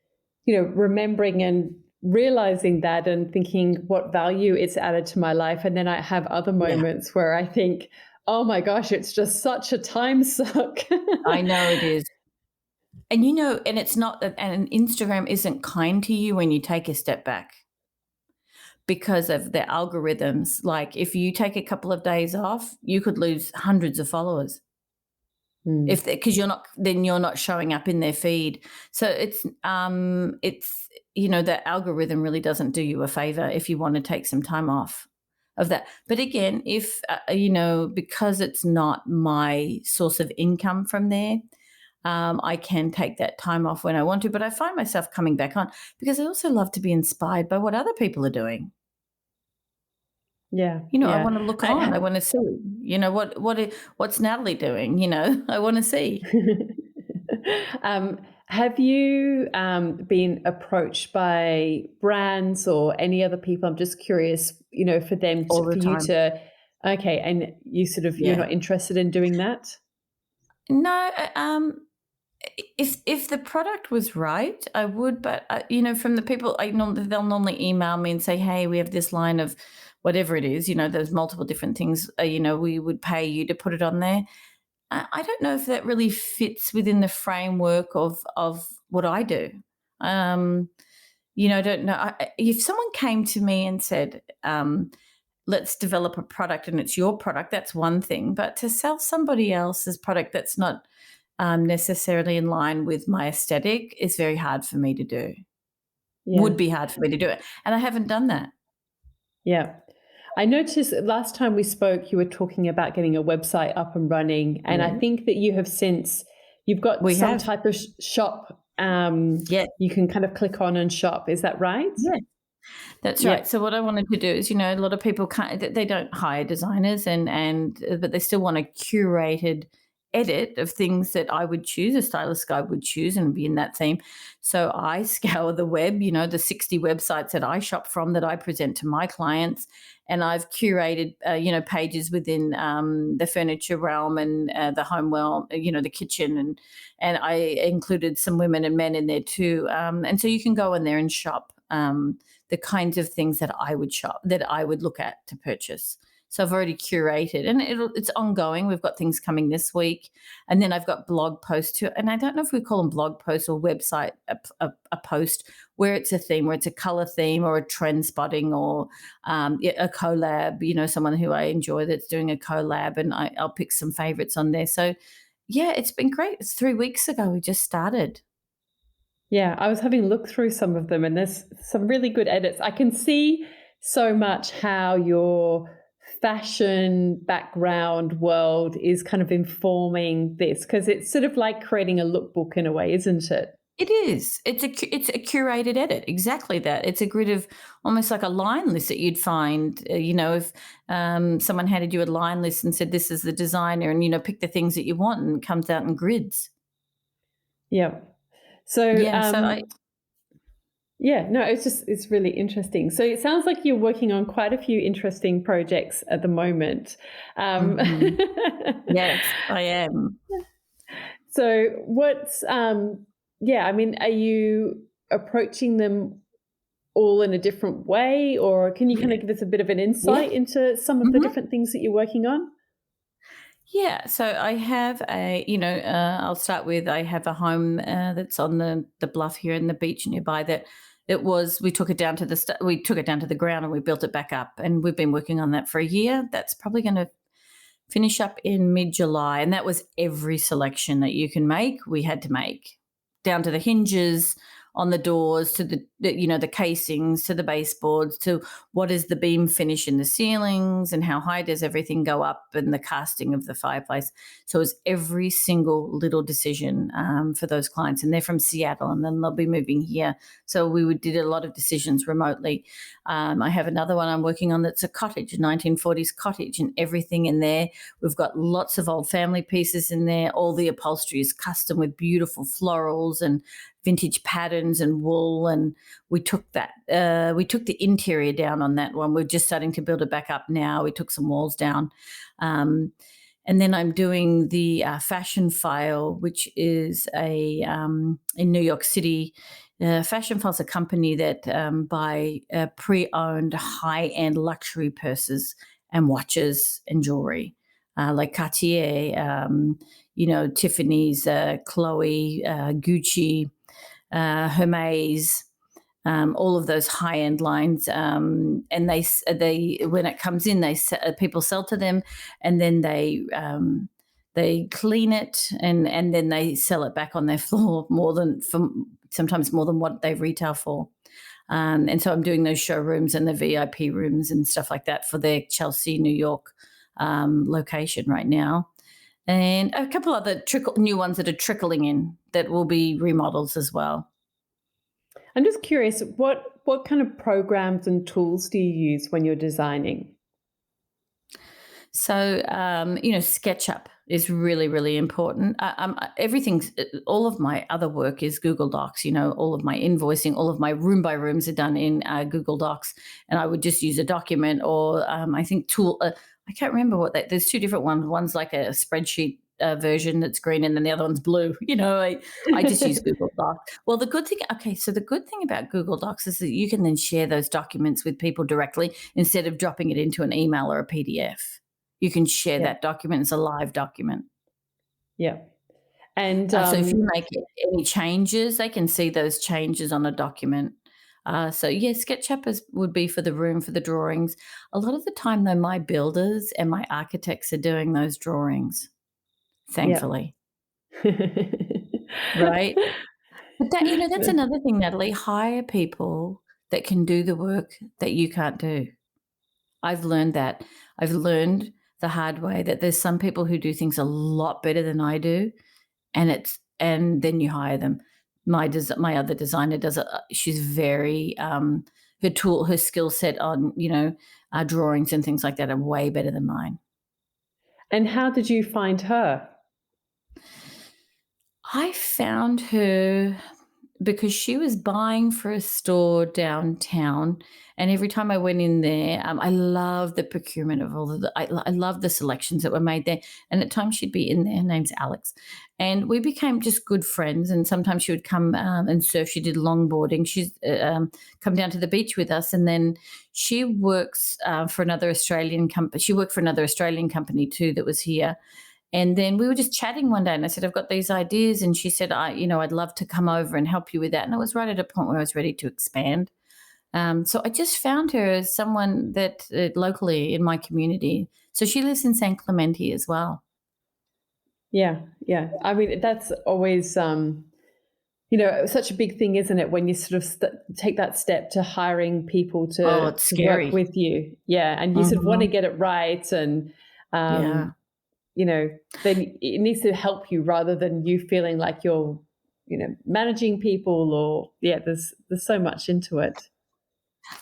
remembering and realizing that and thinking what value it's added to my life. And then I have other Yeah, moments where I think, oh my gosh, it's just such a time suck. I know it is. And it's not that, and Instagram isn't kind to you when you take a step back, because of the algorithms. Like if you take a couple of days off, you could lose hundreds of followers Mm. if because you're not showing up in their feed. So it's the algorithm really doesn't do you a favor if you want to take some time off of that. But again, if because it's not my source of income from there, I can take that time off when I want to. But I find myself coming back on because I also love to be inspired by what other people are doing. Yeah, I yeah. want to look on. I I want to see. What's Natalie doing? I want to see. Um, have you been approached by brands or any other people? I'm just curious, for them All the for you time. to, okay, and you're Yeah. not interested in doing that? No, if the product was right, I would. But from the people, they'll normally email me and say, "Hey, we have this line of whatever it is. There's multiple different things. We would pay you to put it on there." I don't know if that really fits within the framework of what I do. Um, I don't know. If someone came to me and said, let's develop a product and it's your product, that's one thing. But to sell somebody else's product that's not necessarily in line with my aesthetic is very hard for me to do. Yeah, Would be hard for me to do it. And I haven't done that. yeah. I noticed that last time we spoke, you were talking about getting a website up and running, and I Yeah. think that you've got We some have. type of shop. Yeah. You can kind of click on and shop. Is that right? Yeah. That's right. Yep. So what I wanted to do is, a lot of people can't. They don't hire designers, but they still want a curated edit of things that I would choose, a stylist guide would choose, and be in that theme. So I scour the web, the 60 websites that I shop from that I present to my clients, and I've curated, pages within the furniture realm and the home realm, the kitchen, and I included some women and men in there too. And so you can go in there and shop. The kinds of things that I would look at to purchase. So I've already curated, and it's ongoing. We've got things coming this week, and then I've got blog posts too. And I don't know if we call them blog posts or website a post where it's a theme, where it's a color theme or a trend spotting or a collab. Someone who I enjoy that's doing a collab, and I'll pick some favorites on there. So yeah, it's been great. It's 3 weeks ago we just started. Yeah, I was having a look through some of them, and there's some really good edits. I can see so much how your fashion background world is kind of informing this, because it's sort of like creating a lookbook in a way, isn't it? It is. It's a curated edit. Exactly that. It's a grid of almost like a line list that you'd find. If someone handed you a line list and said, "This is the designer," and pick the things that you want, and it comes out in grids. Yeah. So, Yeah. So I. yeah, no, it's really interesting. So it sounds like you're working on quite a few interesting projects at the moment. Um, Mhm. Yes, I am. so what's yeah, I mean, are you approaching them all in a different way, or can you kind Yeah. of give us a bit of an Yeah. insight into some of the Mhm. different things that you're working on? Yeah, so I have I'll start with I have a home that's on the bluff here in the beach nearby that we took it down to we took it down to the ground and we built it back up, and we've been working on that for a year. That's probably going to finish up in mid-July, and that was every selection that you can make. We had to make down to the hinges on the doors, to the casings, to the baseboards, to what is the beam finish in the ceilings, and how high does everything go up, and the casting of the fireplace. So it was every single little decision for those clients, and they're from Seattle, and then they'll be moving here. So did a lot of decisions remotely. I have another one I'm working on that's a cottage, a 1940s cottage, and everything in there. We've got lots of old family pieces in there. All the upholstery is custom with beautiful florals and vintage patterns and wool. And we took the interior down on that one. We're just starting to build it back up now. We took some walls down. And then I'm doing the Fashion File, which is in New York City. Fashion File's a company that buy pre-owned high-end luxury purses and watches and jewelry, like Cartier, Tiffany's, Chloe, Gucci, Hermes. all of those high-end lines, and they when it comes in, people sell to them, and then they clean it, and then they sell it back on their floor sometimes more than what they retail for. And so I'm doing those showrooms and the VIP rooms and stuff like that for their Chelsea, New York location right now, and a couple other new ones that are trickling in that will be remodels as well. I'm just curious, what kind of programs and tools do you use when you're designing? So, SketchUp is really, really important. All of my other work is Google Docs. All of my invoicing, all of my room by rooms are done in Google Docs, and I would just use a document or I think tool. I can't remember there's two different ones. One's like a spreadsheet version that's green, and then the other one's blue. I just use Google Docs. Well, the good thing about Google Docs is that you can then share those documents with people directly instead of dropping it into an email or a PDF. You can share Yeah, that document as a live document. yeah. And, So if you make any changes, they can see those changes on a document. So yeah, SketchUp would be for the room, for the drawings. A lot of the time, though, my builders and my architects are doing those drawings, yeah. thankfully, right? But that's another thing, Natalie. Hire people that can do the work that you can't do. I've learned that. I've learned the hard way that there's some people who do things a lot better than I do, and then you hire them. My other designer does it. She's very her skill set on drawings and things like that are way better than mine. And how did you find her? I found her because she was buying for a store downtown, and every time I went in there, I love the procurement of all of I love the selections that were made there. And at times she'd be in there. Her name's Alex, and we became just good friends. And sometimes she would come and surf. She did longboarding. She's come down to the beach with us, and then she works for another Australian company. She worked for another Australian company too that was here, and then we were just chatting one day, and I said, I've got these ideas. And she said, I'd love to come over and help you with that. And I was right at a point where I was ready to expand. So I just found her as someone that locally in my community. So she lives in San Clemente as well. Yeah, yeah. I mean, that's always, such a big thing, isn't it? When you sort of take that step to hiring people Oh, to it's work scary. with you. Yeah. And you sort of want to Hmm. get it right. And, Yeah. um, then it needs to help you rather than you feeling like you're, managing people or, yeah, there's so much into it.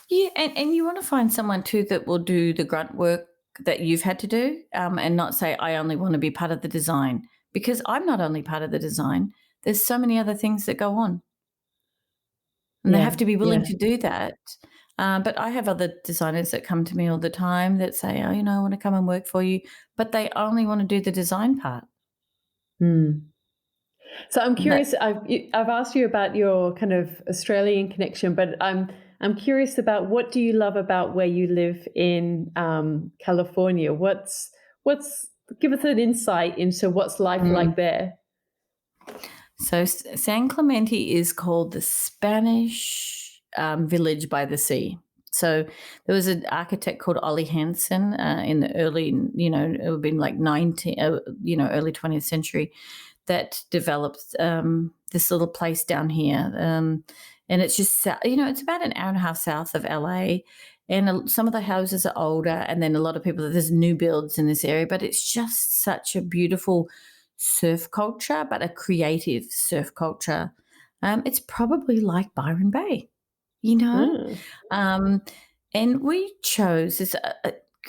Yeah. And you want to find someone too that will do the grunt work that you've had to do, and not say, I only want to be part of the design, because I'm not only part of the design. There's so many other things that go on. And they have Yeah, to be willing yeah. to do that. But I have other designers that come to me all the time that say, oh, I want to come and work for you, but they only want to do the design part. Mm. So I'm And that, curious. I've asked you about your kind of Australian connection, but I'm curious about what do you love about where you live in California? What's give us an insight into what's life like mm. there. So San Clemente is called the Spanish village by the sea. So there was an architect called Ollie Hansen in the early, it would have been like early 20th century, that developed this little place down here. And it's just, it's about an hour and a half south of LA. And some of the houses are older, and then a lot of people, there's new builds in this area, but it's just such a beautiful surf culture, but a creative surf culture. It's probably like Byron Bay, you know? Mm, Um, and we chose this.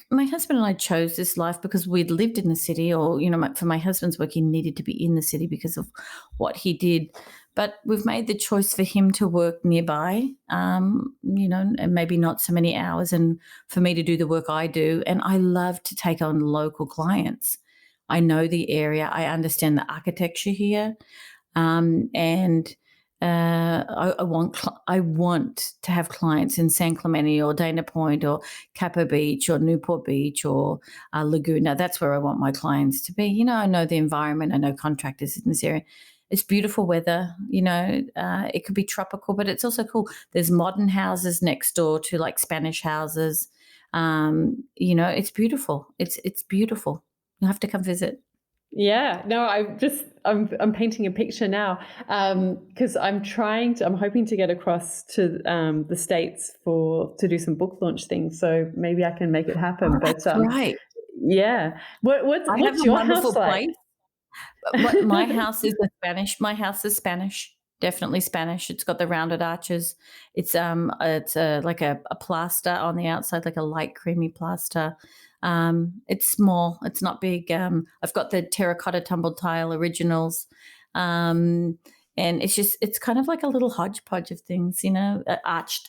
My husband and I chose this life because we'd lived in the city, or for my husband's work, he needed to be in the city because of what he did. But we've made the choice for him to work nearby, and maybe not so many hours, and for me to do the work I do. And I love to take on local clients. I know the area. I understand the architecture here, and I want to have clients in San Clemente or Dana Point or Capo Beach or Newport Beach or Laguna. That's where I want my clients to be. I know the environment. I know contractors in this area, It's beautiful weather, it could be tropical, but it's also cool. There's modern houses next door to like Spanish houses. It's beautiful. It's beautiful. You have to come visit. Yeah, no, I'm painting a picture now, because I'm hoping to get across to the States to do some book launch things. So maybe I can make it happen. Oh, But that's great. yeah, I have what's a your house wonderful like? place. What my house is a Spanish. My house is Spanish, definitely Spanish. It's got the rounded arches. It's like a plaster on the outside, like a light creamy plaster. It's small. It's not big. I've got the terracotta tumbled tile originals, um, and it's kind of like a little hodgepodge of things,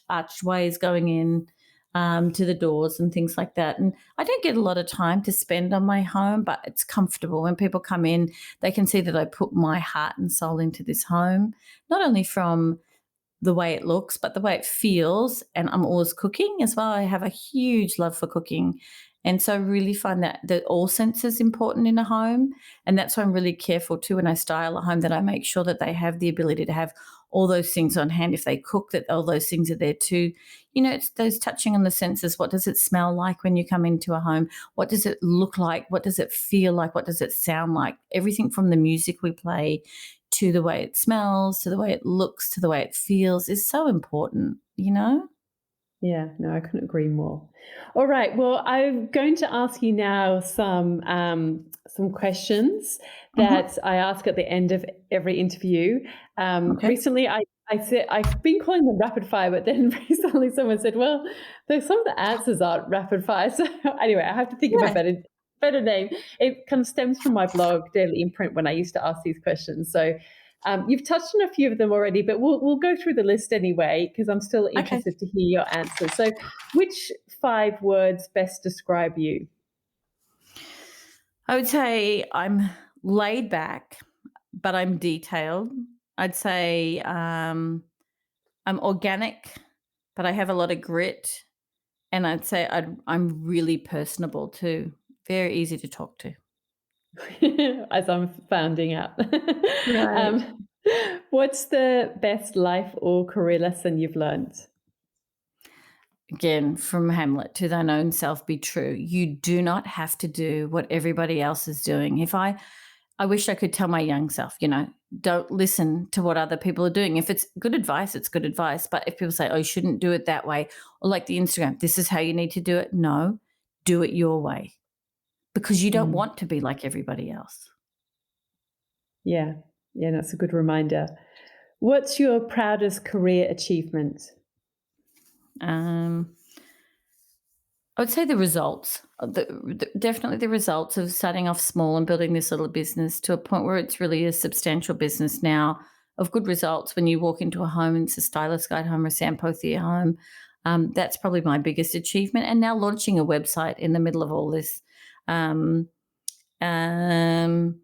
archways going in to the doors and things like that. And I don't get a lot of time to spend on my home, but it's comfortable. When people come in, they can see that I put my heart and soul into this home, not only from the way it looks, but the way it feels. And I'm always cooking as well. I have a huge love for cooking. And so I really find that all senses important in a home. And that's why I'm really careful too when I style a home, that I make sure that they have the ability to have all those things on hand. If they cook, that all those things are there too. It's those touching on the senses. What does it smell like when you come into a home? What does it look like? What does it feel like? What does it sound like? Everything from the music we play to the way it smells, to the way it looks, to the way it feels is so important. Yeah, no, I couldn't agree more. All right. Well, I'm going to ask you now some questions Hmm. that I ask at the end of every interview. Okay. Recently, I said I've been calling them rapid fire, but then recently someone said, "Well, some of the answers aren't rapid fire." So anyway, I have to think of a Yeah. better name. It kind of stems from my blog, Daily Imprint, when I used to ask these questions. So you've touched on a few of them already, but we'll go through the list anyway because I'm still Okay. interested to hear your answers. So, which 5 words best describe you? I would say I'm laid back, but I'm detailed. I'd say I'm organic, but I have a lot of grit. And I'd say I'm really personable too. Very easy to talk to. As I'm finding out. Right. um, what's the best life or career lesson you've learned? Again, from Hamlet, to thine own self be true. You do not have to do what everybody else is doing. I wish I could tell my young self, don't listen to what other people are doing. If it's good advice, it's good advice. But if people say, oh, you shouldn't do it that way, or like the Instagram, this is how you need to do it. No, do it your way, because you don't Mm, want to be like everybody else. yeah, yeah, that's a good reminder. What's your proudest career achievement? Um, I would say the results, definitely the results of starting off small and building this little business to a point where it's really a substantial business now, of good results. When you walk into a home and it's a stylist guide home or a Sam Pothier home, that's probably my biggest achievement. And now launching a website in the middle of all this, um, um,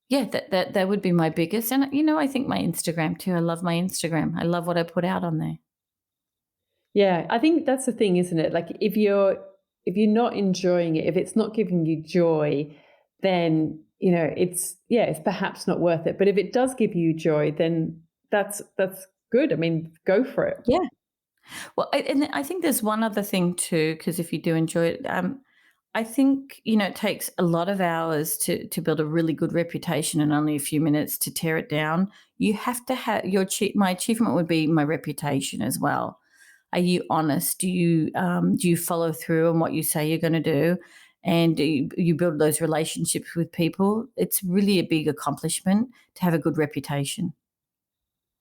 yeah, that would be my biggest. And I think my Instagram too. I love my Instagram. I love what I put out on there. Yeah, I think that's the thing, isn't it? Like if you're not enjoying it, if it's not giving you joy, then it's perhaps not worth it. But if it does give you joy, then that's good. I mean, go for it. Yeah. Well, and I think there's one other thing too, because if you do enjoy it, I think it takes a lot of hours to build a really good reputation and only a few minutes to tear it down. You have to have my achievement would be my reputation as well. Are you honest? Do you follow through on what you say you're going to do? And do you build those relationships with people? It's really a big accomplishment to have a good reputation.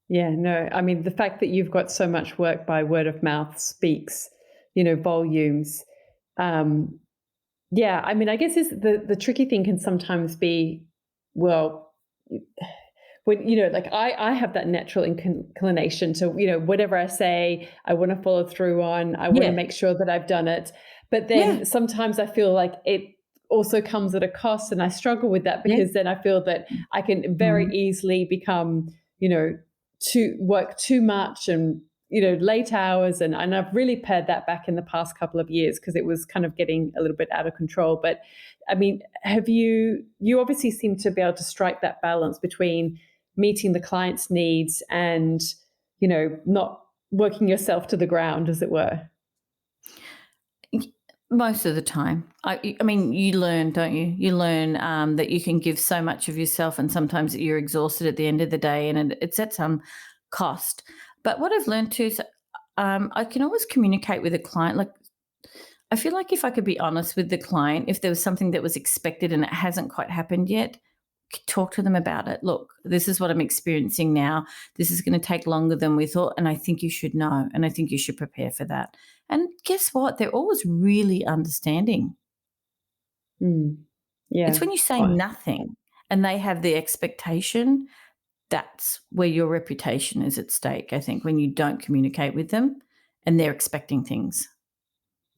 Yeah, no, I mean the fact that you've got so much work by word of mouth speaks, volumes. Um, yeah, I mean, I guess is the tricky thing can sometimes be, well, when like I have that natural inclination to whatever I say I want to follow through on, I want to Yeah, make sure that I've done it, but yeah, then sometimes I feel like it also comes at a cost, and I struggle with that yeah. because then I feel that I can very Mhm. easily become to work too much and late hours, and I've really pared that back in the past couple of years because it was kind of getting a little bit out of control. But I mean, have you obviously seem to be able to strike that balance between meeting the client's needs and, not working yourself to the ground, as it were. Most of the time. I mean, you learn, don't you? You learn that you can give so much of yourself, and sometimes you're exhausted at the end of the day, and it's at some cost. But what I've learned too is I can always communicate with a client. Like, I feel like if I could be honest with the client, if there was something that was expected and it hasn't quite happened yet, talk to them about it. Look, this is what I'm experiencing now. This is going to take longer than we thought. And I think you should know. And I think you should prepare for that. And guess what? They're always really understanding. Mm. It's Yeah. when you say Oh, nothing and they have the expectation, that's where your reputation is at stake. I think when you don't communicate with them and they're expecting things.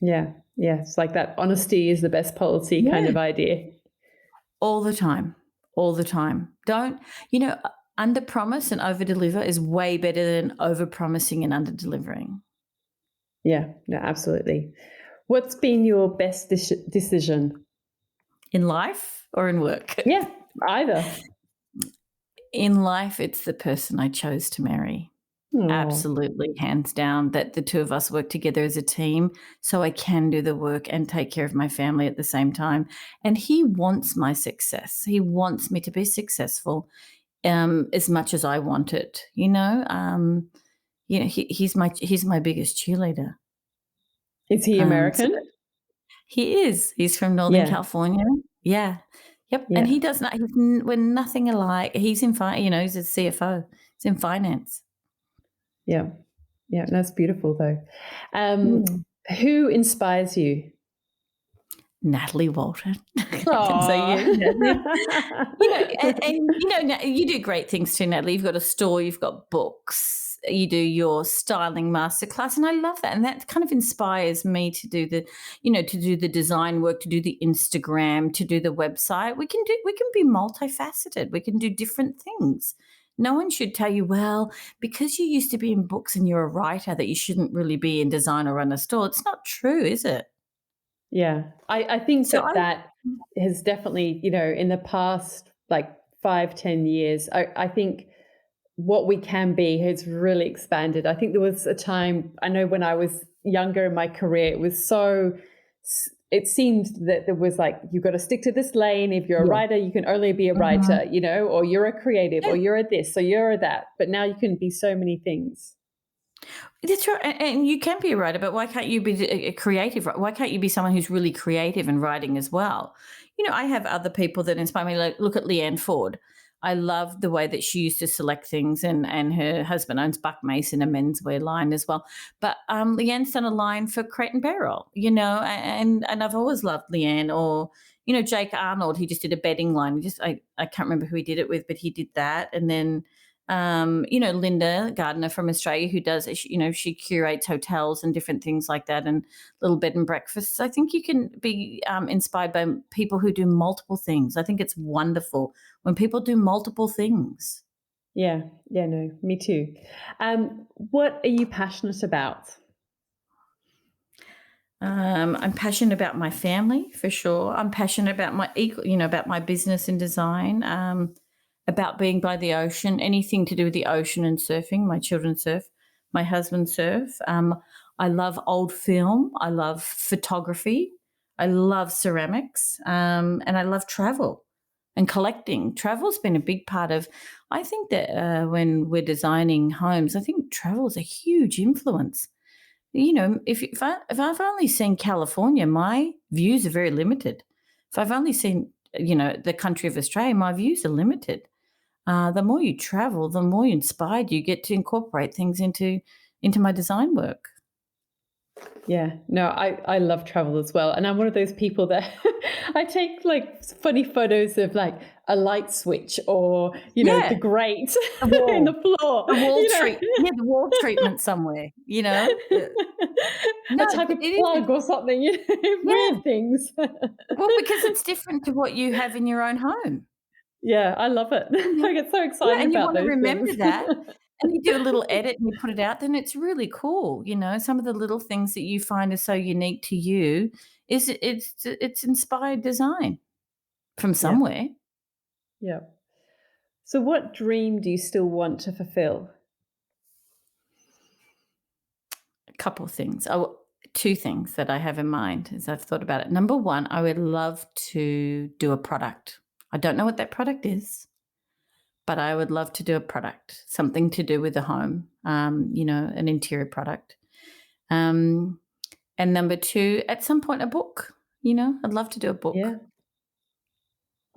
yeah. Yeah. It's like that honesty is the best policy kind Yeah. of idea. All the time. All the time. Don't, you know, under promise and over deliver is way better than over promising and under delivering. Yeah. No, absolutely. What's been your best decision? In life or in work? Yeah, either. In life, it's the person I chose to marry. Oh, Absolutely, hands down, that the two of us work together as a team so I can do the work and take care of my family at the same time. And he wants my success. He wants me to be successful as much as I want it. He's my biggest cheerleader. is he So American? he is. He's from Northern Yeah, California. Yeah. Yep. And yeah, he does not. We're nothing alike. He's in he's a CFO. He's in finance. yeah, yeah. That's beautiful, though. Um, Mm. who inspires you? Natalie Walton. I can say Oh, you, Natalie. You do great things too, Natalie. You've got a store, you've got books, you do your styling masterclass, and I love that. And that kind of inspires me to do the design work, to do the Instagram, to do the website. We can be multifaceted. We can do different things. No one should tell you, well, because you used to be in books and you're a writer, that you shouldn't really be in design or run a store. It's not true, is it? yeah. I think So that has definitely, in the past, like 5, 10 years, I think what we can be has really expanded. I think there was a time, I know when I was younger in my career, it seemed that there was like, you've got to stick to this lane. If you're a yeah. writer, you can only be a Mhm. writer, or you're a creative, Yeah. or you're a this, or you're a that. But now you can be so many things. That's right, and you can be a writer, but why can't you be a creative? Why can't you be someone who's really creative in writing as well? I have other people that inspire me. Like, look at Leanne Ford. I love the way that she used to select things, and her husband owns Buck Mason, a menswear line as well. But Leanne's done a line for Crate and Barrel, and I've always loved Leanne. Or Jake Arnold, he just did a bedding line. I can't remember who he did it with, but he did that, and then Linda Gardner from Australia, who does, she curates hotels and different things like that, and little bed and breakfasts. I think you can be inspired by people who do multiple things. I think it's wonderful when people do multiple things. Yeah. Yeah. No, me too. What are you passionate about? I'm passionate about my family for sure. I'm passionate about about my business and design. About being by the ocean, anything to do with the ocean and surfing. My children surf, my husband surf. I love old film. I love photography. I love ceramics, and I love travel and collecting. Travel's been a big part of. I think that when we're designing homes, I think travel is a huge influence. If I've only seen California, my views are very limited. If I've only seen the country of Australia, my views are limited. The more you travel, the more inspired you get to incorporate things into my design work. Yeah, no, I love travel as well. And I'm one of those people that I take like funny photos of like a light switch or, the Yeah, grate the in the wall, floor, the wall treat, yeah, the wall treatment somewhere. No, a type of it is. plug or something, Yeah, weird things. well, because it's different to what you have in your own home. Yeah, I love it. I get so Yeah, excited and you about wanna those remember things. that, and you do a little edit and you put it out, then it's really cool. Some of the little things that you find are so unique to you it's inspired design from Yeah, somewhere. yeah. So what dream do you still want to fulfill? A couple of things. Two things that I have in mind as I've thought about it. Number one, I would love to do a product. I don't know what that product is, but I would love to do a product, something to do with the home, an interior product. Um, and number two, at some point, a book. I'd love to do a book. Yeah,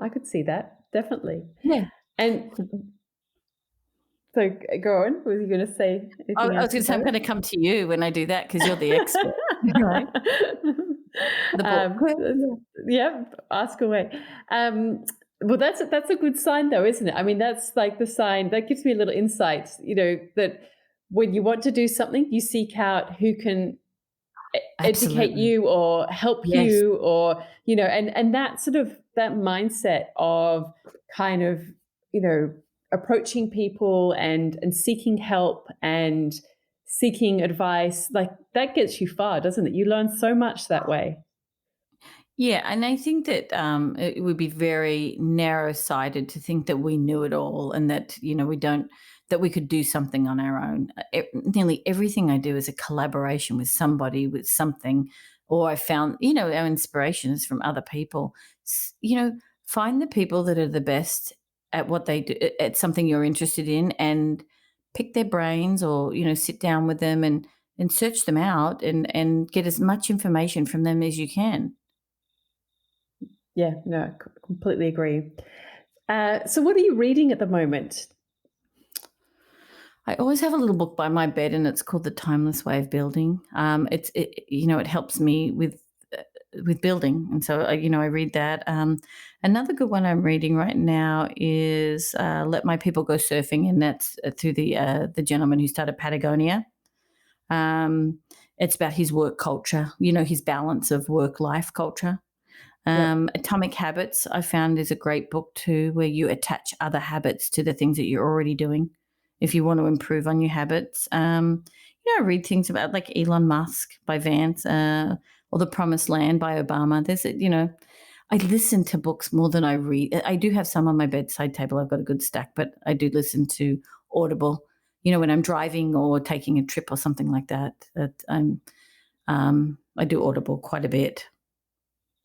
I could see that, definitely. Yeah. And so go on. Was you going to say I anything I was else going to say, I'm about going to come to you when I do that because you're the expert, right? it? The book. Yeah. Yeah, ask away. Um, well, that's a good sign, though, isn't it? I mean, that's like the sign that gives me a little insight. That when you want to do something, you seek out who can educate Absolutely. you or help Yes. you, or and that sort of that mindset of kind of approaching people and seeking help and seeking advice, like that gets you far, doesn't it? You learn so much that way. Yeah, and I think that it would be very narrow-sighted to think that we knew it all and that we don't that we could do something on our own. Nearly everything I do is a collaboration with somebody with something, or I found our inspiration is from other people. Find the people that are the best at what they do at something you're interested in, and pick their brains, or sit down with them and search them out and get as much information from them as you can. Yeah, no, completely agree. So what are you reading at the moment? I always have a little book by my bed, and it's called The Timeless Way of Building. It helps me with building, and so I read that. Another good one I'm reading right now is Let My People Go Surfing, and that's through the gentleman who started Patagonia. Um, it's about his work culture, his balance of work life culture. Yep. Atomic Habits, I found, is a great book too, where you attach other habits to the things that you're already doing if you want to improve on your habits. I read things about like Elon Musk by Vance, or The Promised Land by Obama. I listen to books more than I read. I do have some on my bedside table. I've got a good stack, but I do listen to Audible, when I'm driving or taking a trip or something like that. I do Audible quite a bit.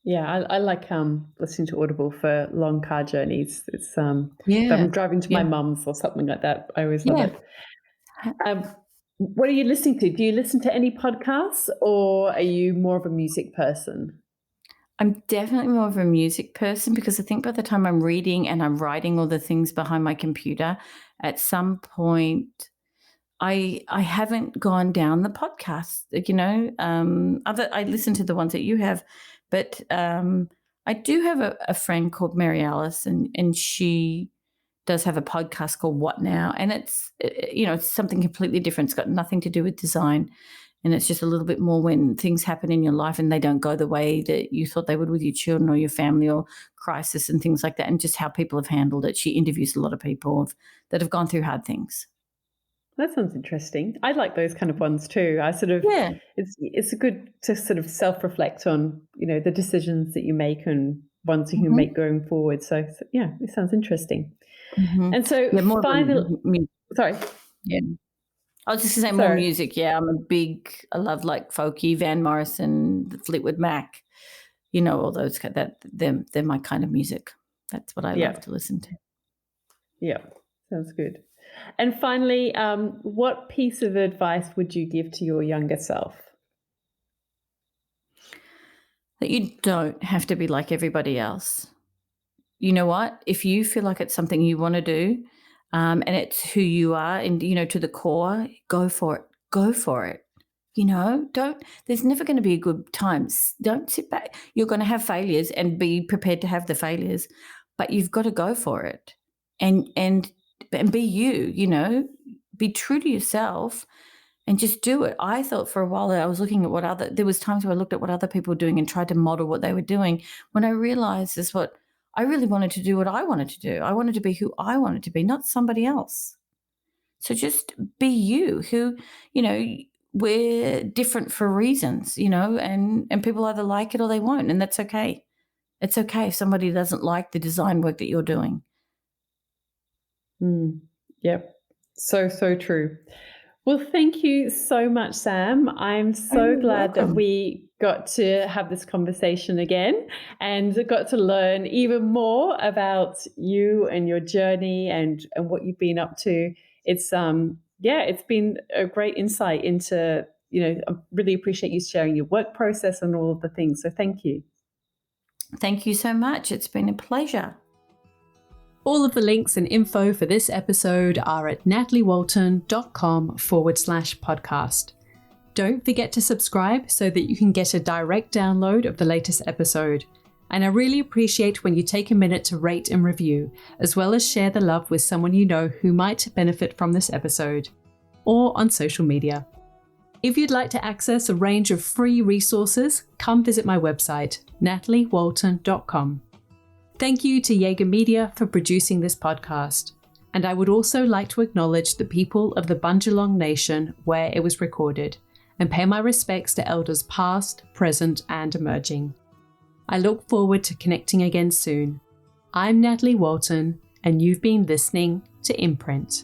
Yeah, I like listening to Audible for long car journeys. It's if Yeah. I'm driving to Yeah. my mum's or something like that, I always love Yeah. it. Um, what are you listening to? Do you listen to any podcasts, or are you more of a music person? I'm definitely more of a music person because I think by the time I'm reading and I'm writing all the things behind my computer, at some point I haven't gone down the podcast. Other I listen to the ones that you have, but I do have a friend called Mary Alice, and she does have a podcast called What Now, and it's something completely different. It's got nothing to do with design, and it's just a little bit more when things happen in your life and they don't go the way that you thought they would with your children or your family, or crisis and things like that, and just how people have handled it. She interviews a lot of people that have gone through hard things. That sounds interesting. I like those kind of ones too. I sort of Yeah. it's a good to sort of self-reflect on, the decisions that you make and ones you can Hmm. make going forward. So yeah, it sounds interesting. Hmm. And so Yeah, more of final sorry. yeah. I was just gonna say more Sorry. music. Yeah, I love like folky, Van Morrison, the Fleetwood Mac. All those they're my kind of music. That's what I love Yeah. to listen to. Yeah. Sounds good. And finally, what piece of advice would you give to your younger self? That you don't have to be like everybody else. You know what? If you feel like it's something you want to do, and it's who you are, and to the core, go for it. Go for it. Don't. There's never going to be a good time. Don't sit back. You're going to have failures, and be prepared to have the failures, but you've got to go for it, and be you. Be true to yourself, and just do it. I thought for a while that I was looking at there was times where I looked at what other people were doing and tried to model what they were doing, when I realized is what I really wanted to do, what I wanted to do. I wanted to be who I wanted to be, not somebody else. So just be you, you know, we're different for reasons, and people either like it or they won't, and that's okay. It's okay if somebody doesn't like the design work that you're doing. Yep. So true. Well, thank you so much, Sam. I'm Oh, so you're glad that welcome. we got to have this conversation again and got to learn even more about you and your journey and what you've been up to. It's been a great insight into, I really appreciate you sharing your work process and all of the things. So thank you. Thank you so much. It's been a pleasure. All of the links and info for this episode are at nataliewalton.com/podcast. Don't forget to subscribe so that you can get a direct download of the latest episode. And I really appreciate when you take a minute to rate and review, as well as share the love with someone you know who might benefit from this episode, or on social media. If you'd like to access a range of free resources, come visit my website, nataliewalton.com. Thank you to Jaeger Media for producing this podcast. And I would also like to acknowledge the people of the Bundjalung Nation where it was recorded, and pay my respects to elders past, present, and emerging. I look forward to connecting again soon. I'm Natalie Walton, and you've been listening to Imprint.